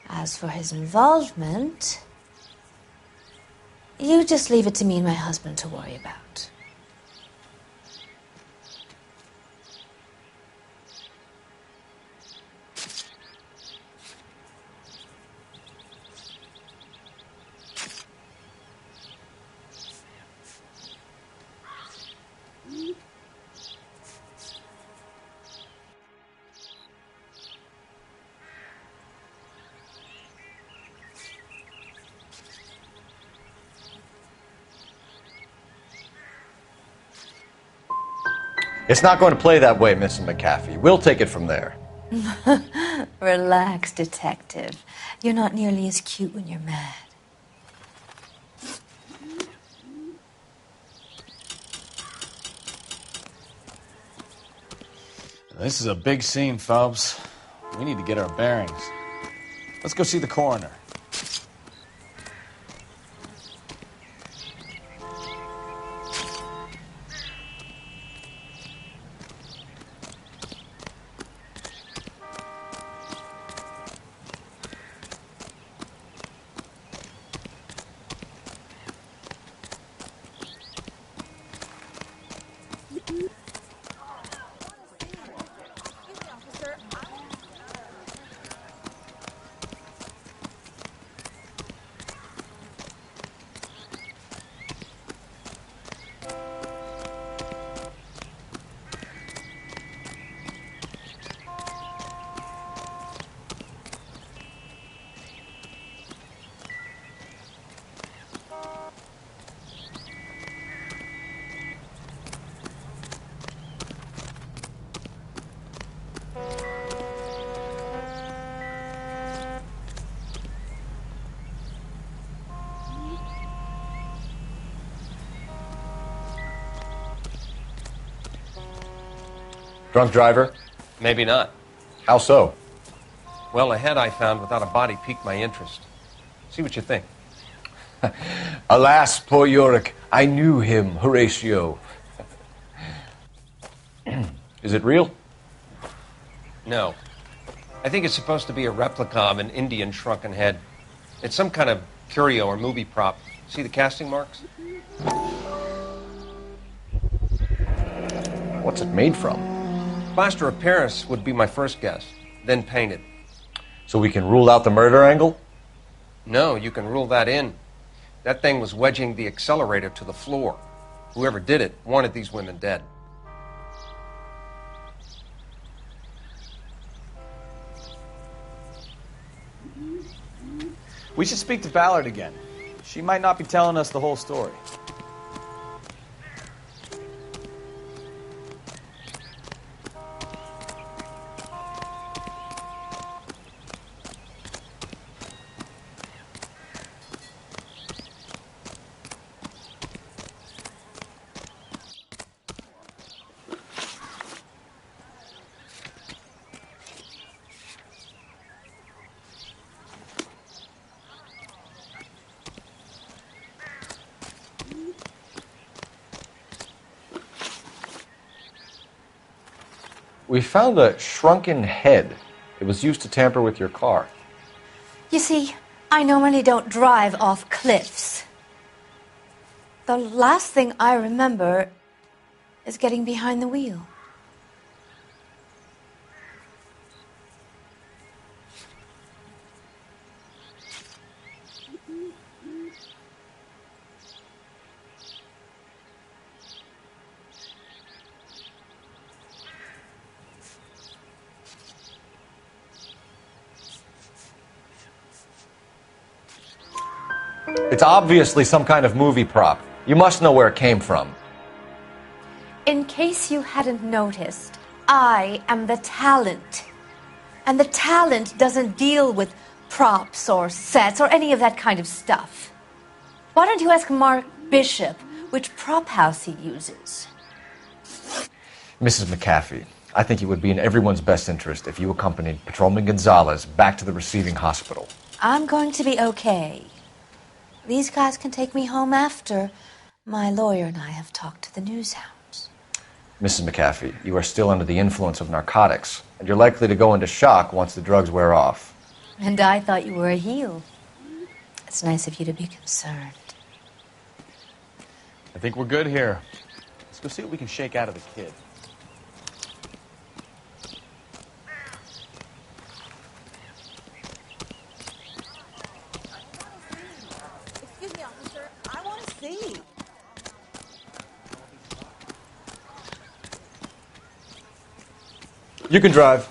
As for his involvement, you just leave it to me and my husband to worry about. It's not going to play that way, Mrs. McAfee. We'll take it from there. Relax, detective. You're not nearly as cute when you're mad. This is a big scene, Phelps. We need to get our bearings. Let's go see the coroner. Drunk driver? Maybe not. How so? Well, a head I found without a body piqued my interest. See what you think. Alas, poor Yorick, I knew him, Horatio. Is it real? No. I think it's supposed to be a replica of an Indian shrunken head. It's some kind of curio or movie prop. See the casting marks? What's it made from? Plaster of Paris would be my first guess, then painted. So we can rule out the murder angle? No, you can rule that in. That thing was wedging the accelerator to the floor. Whoever did it wanted these women dead. We should speak to Ballard again. She might not be telling us the whole story. We found a shrunken head. It was used to tamper with your car. You see, I normally don't drive off cliffs. The last thing I remember is getting behind the wheel. It's obviously some kind of movie prop. You must know where it came from. In case you hadn't noticed, I am the talent. And the talent doesn't deal with props or sets or any of that kind of stuff. Why don't you ask Mark Bishop which prop house he uses? Mrs. McAfee, I think it would be in everyone's best interest if you accompanied Patrolman Gonzalez back to the receiving hospital. I'm going to be okay. These guys can take me home after my lawyer and I have talked to the news hounds. Mrs. McAfee, you are still under the influence of narcotics, and you're likely to go into shock once the drugs wear off. And I thought you were a heel. It's nice of you to be concerned. I think we're good here. Let's go see what we can shake out of the kid. Excuse me, officer. I want to see. You can drive.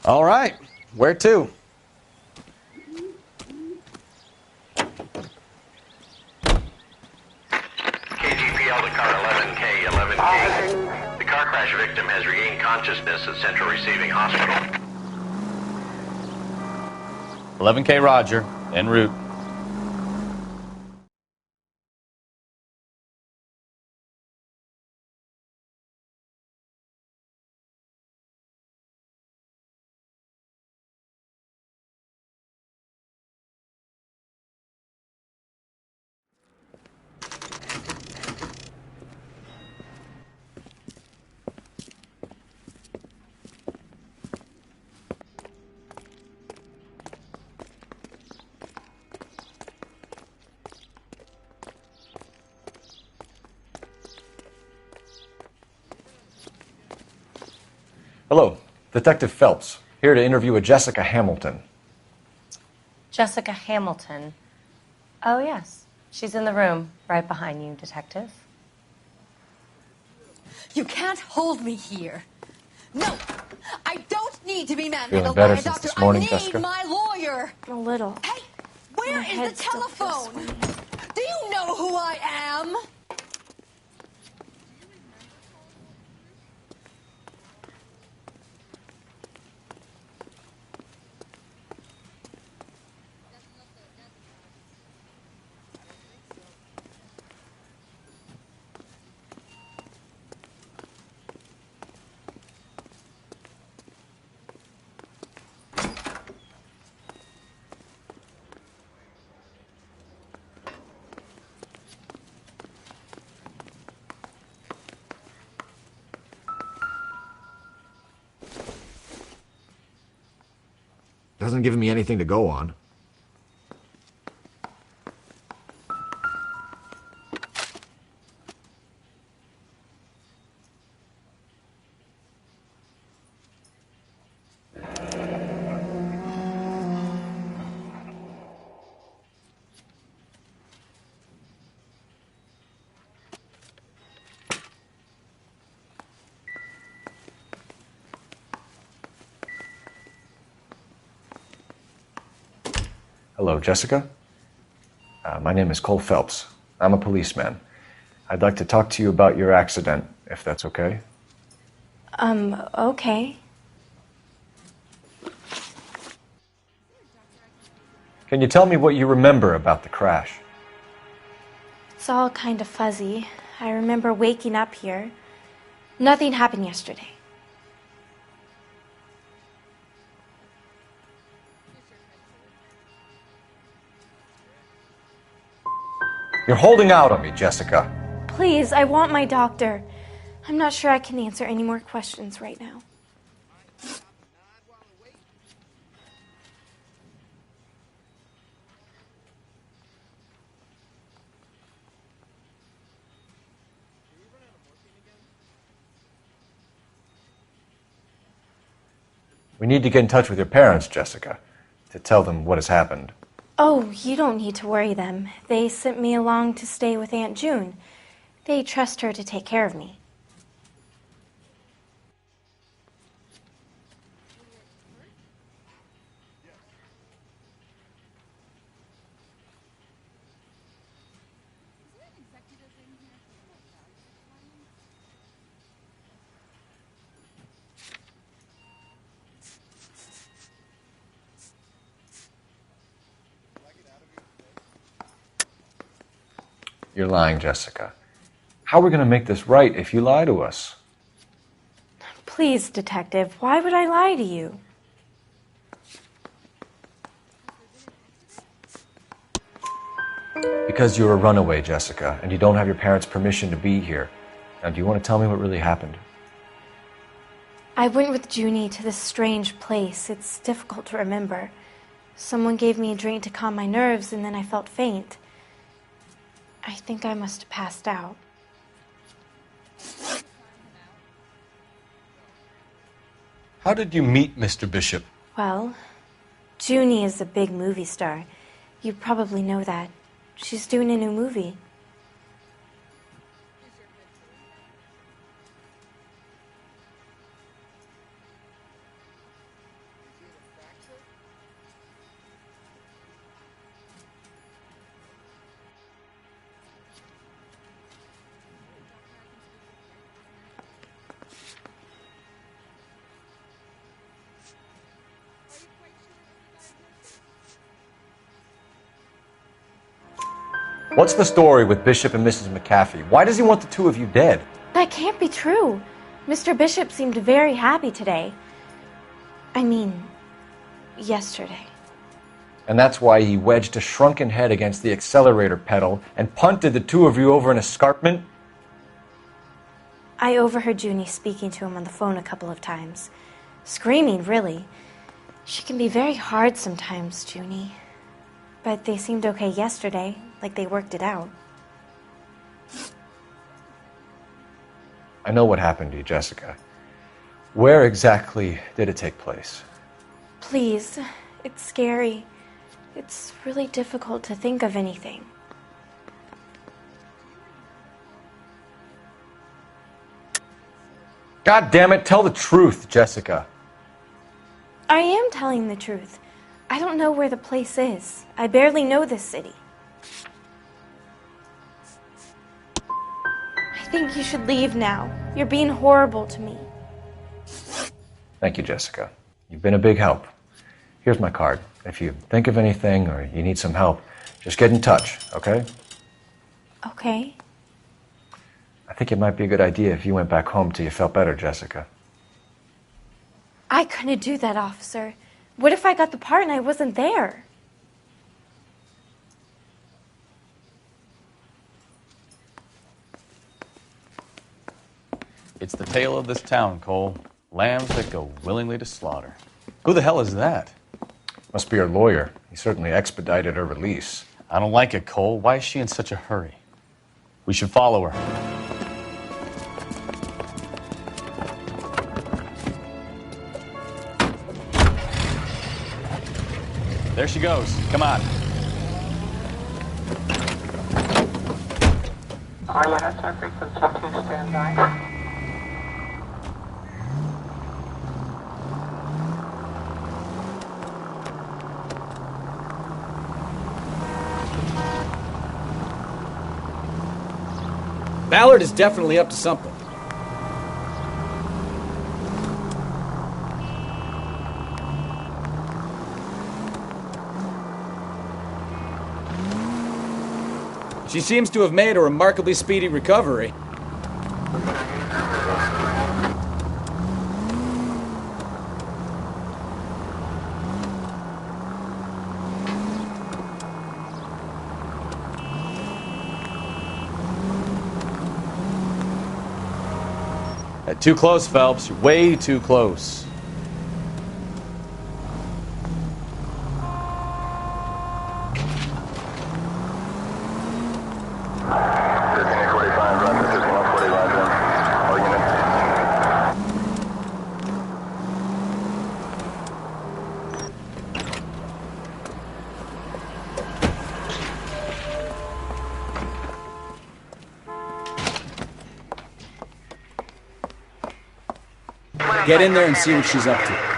All right. Where to? KGPL to car 11K, 11K. The car crash victim has regained consciousness at Central Receiving Hospital. 11K Roger, en route. Hello, Detective Phelps, here to interview a Jessica Hamilton. Jessica Hamilton. Oh, yes. She's in the room right behind you, Detective. You can't hold me here. No, I don't need to be Feeling manhandled better by a since doctor. this morning, I need Jessica? my lawyer. A little. Hey, where My is head the still feels telephone? Do you know who I am? Doesn't give me anything to go on. Hello, Jessica. My name is Cole Phelps. I'm a policeman. I'd like to talk to you about your accident, if that's okay. Okay. Can you tell me what you remember about the crash? It's all kind of fuzzy. I remember waking up here. Nothing happened yesterday. You're holding out on me, Jessica. Please, I want my doctor. I'm not sure I can answer any more questions right now. We need to get in touch with your parents, Jessica, to tell them what has happened. Oh, you don't need to worry them. They sent me along to stay with Aunt June. They trust her to take care of me. You're lying, Jessica. How are we going to make this right if you lie to us? Please, Detective, why would I lie to you? Because you're a runaway, Jessica, and you don't have your parents' permission to be here. Now, do you want to tell me what really happened? I went with Junie to this strange place. It's difficult to remember. Someone gave me a drink to calm my nerves, and then I felt faint. I think I must have passed out. How did you meet Mr. Bishop? Well, Junie is a big movie star. You probably know that. She's doing a new movie. What's the story with Bishop and Mrs. McAfee? Why does he want the two of you dead? That can't be true. Mr. Bishop seemed very happy today. I mean, yesterday. And that's why he wedged a shrunken head against the accelerator pedal and punted the two of you over an escarpment? I overheard Junie speaking to him on the phone a couple of times. Screaming, really. She can be very hard sometimes, Junie. But they seemed okay yesterday, like they worked it out. I know what happened to you, Jessica. Where exactly did it take place? Please, it's scary. It's really difficult to think of anything. God damn it, tell the truth, Jessica. I am telling the truth. I don't know where the place is. I barely know this city. I think you should leave now. You're being horrible to me. Thank you, Jessica. You've been a big help. Here's my card. If you think of anything or you need some help, just get in touch, okay? Okay. I think it might be a good idea if you went back home till you felt better, Jessica. I couldn't do that, officer. What if I got the part and I wasn't there? It's the tale of this town, Cole. Lambs that go willingly to slaughter. Who the hell is that? Must be her lawyer. He certainly expedited her release. I don't like it, Cole. Why is she in such a hurry? We should follow her. There she goes. Come on. All units are frequency 2 standby. Ballard is definitely up to something. She seems to have made a remarkably speedy recovery. Too close, Phelps. You're way too close. Get in there and see what she's up to.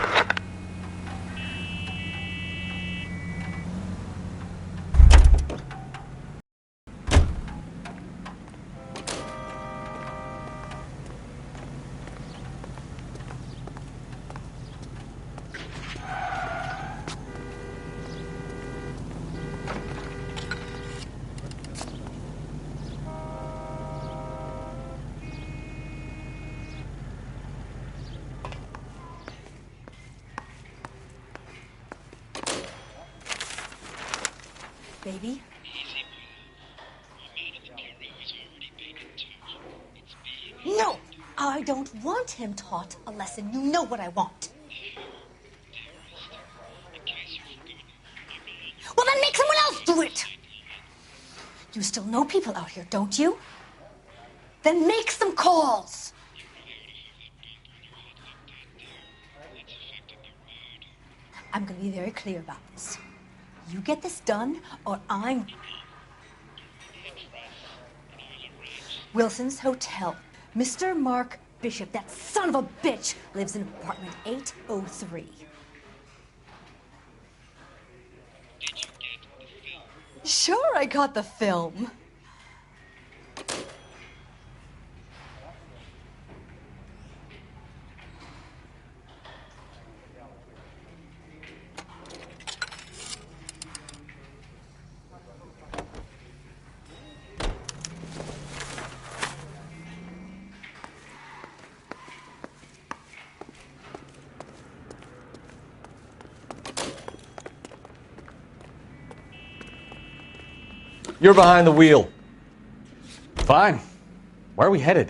I don't want him taught a lesson. You know what I want. Well, then make someone else do it. You still know people out here, don't you? Then make some calls. I'm going to be very clear about this. You get this done, or I'm... Wilson's Hotel. Mr. Mark Bishop, that son of a bitch, lives in apartment 803. Sure, I got the film. You're behind the wheel. Fine. Where are we headed?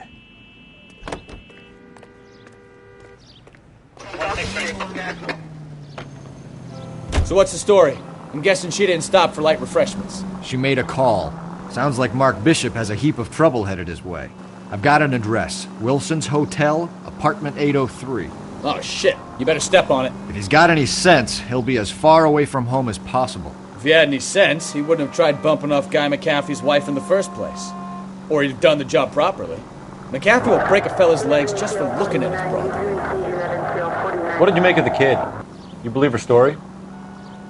So what's the story? I'm guessing she didn't stop for light refreshments. She made a call. Sounds like Mark Bishop has a heap of trouble headed his way. I've got an address. Wilson's Hotel, apartment 803. Oh, shit. You better step on it. If he's got any sense, he'll be as far away from home as possible. If he had any sense, he wouldn't have tried bumping off Guy McAfee's wife in the first place. Or he'd have done the job properly. McAfee will break a fella's legs just for looking at his brother. What did you make of the kid? You believe her story?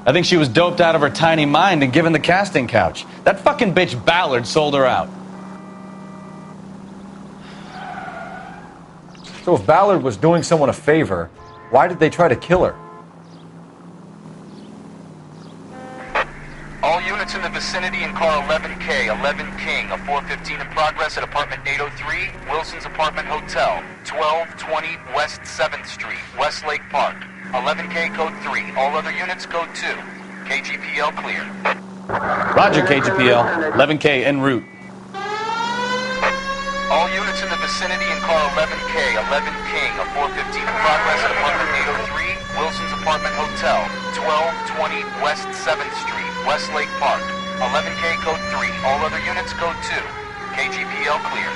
I think she was doped out of her tiny mind and given the casting couch. That fucking bitch Ballard sold her out. So if Ballard was doing someone a favor, why did they try to kill her? All units in the vicinity in car 11K, 11 King, a 415 in progress at apartment 803, Wilson's Apartment Hotel, 1220 West 7th Street, Westlake Park. 11K code 3, all other units code 2. KGPL clear. Roger, KGPL. 11K en route. All units in the vicinity in car 11K, 11 King, a 415 in progress at apartment 803, Wilson's Apartment Hotel, 1220 West 7th Street, Westlake Park. 11K code 3, all other units code 2. KGPL clear.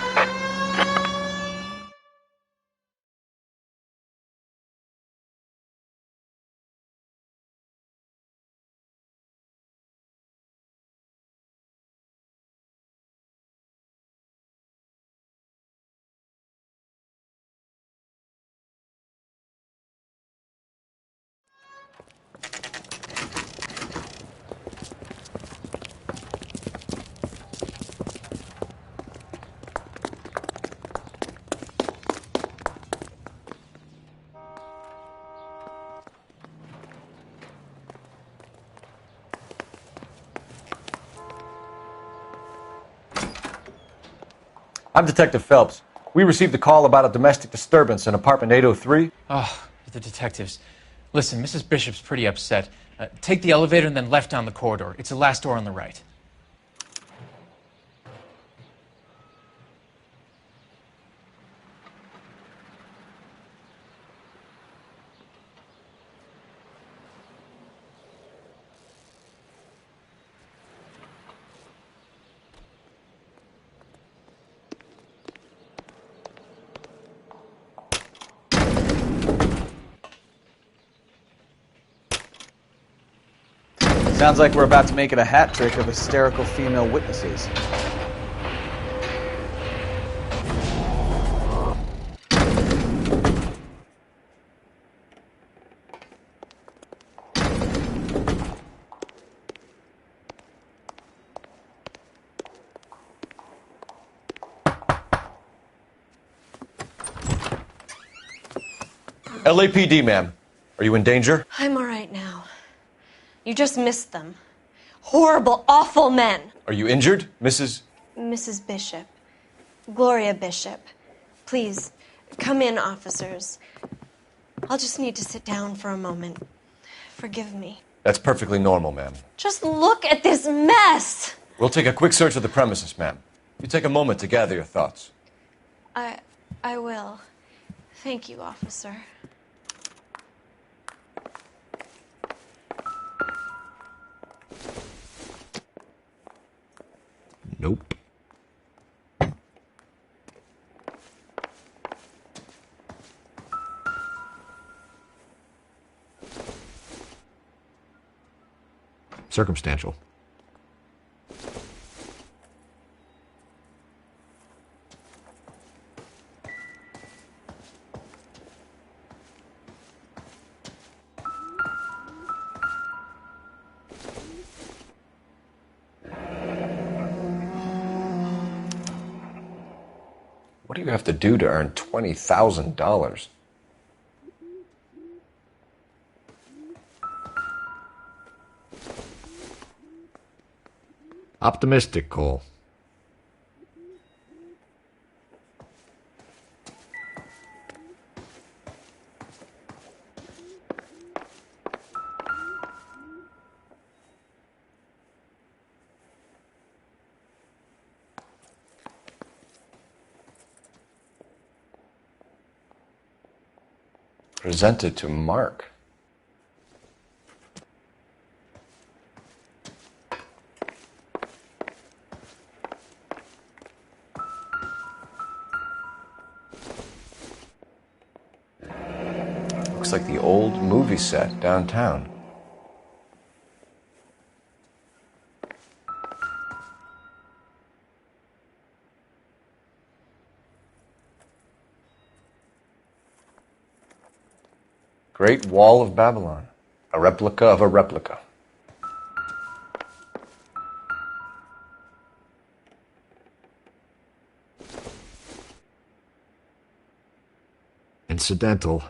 I'm Detective Phelps. We received a call about a domestic disturbance in apartment 803. Oh, the detectives. Listen, Mrs. Bishop's pretty upset. Take the elevator and then left down the corridor. It's the last door on the right. Sounds like we're about to make it a hat trick of hysterical female witnesses. LAPD, ma'am. Are you in danger? I'm all right now. You just missed them. Horrible, awful men. Are you injured, Mrs.? Mrs. Bishop. Gloria Bishop. Please, come in, officers. I'll just need to sit down for a moment. Forgive me. That's perfectly normal, ma'am. Just look at this mess! We'll take a quick search of the premises, ma'am. You take a moment to gather your thoughts. I will. Thank you, officer. Nope. Circumstantial. What do you have to do to earn $20,000? Optimistic, Cole. Presented to Mark. Looks like the old movie set downtown. Great Wall of Babylon, a replica of a replica. Incidental.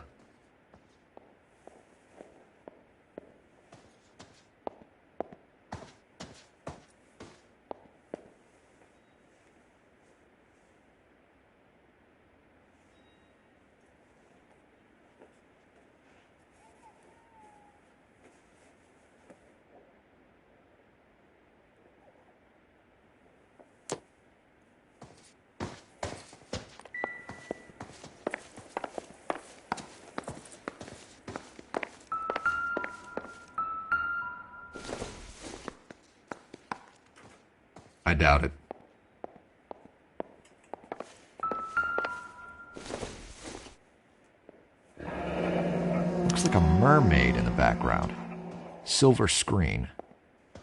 I doubt it. Looks like a mermaid in the background. Silver screen.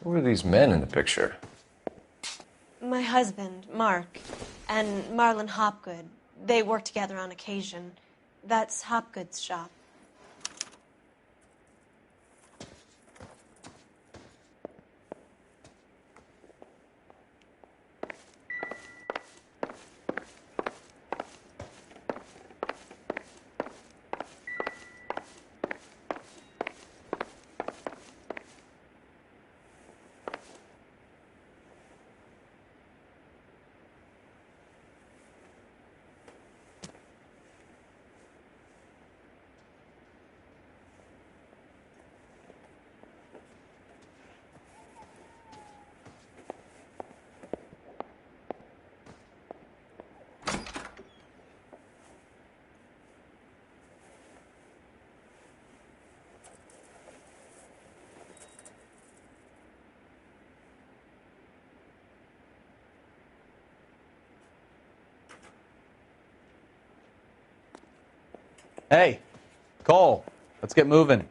Who are these men in the picture? My husband, Mark, and Marlon Hopgood. They work together on occasion. That's Hopgood's shop. Hey, Cole, let's get moving.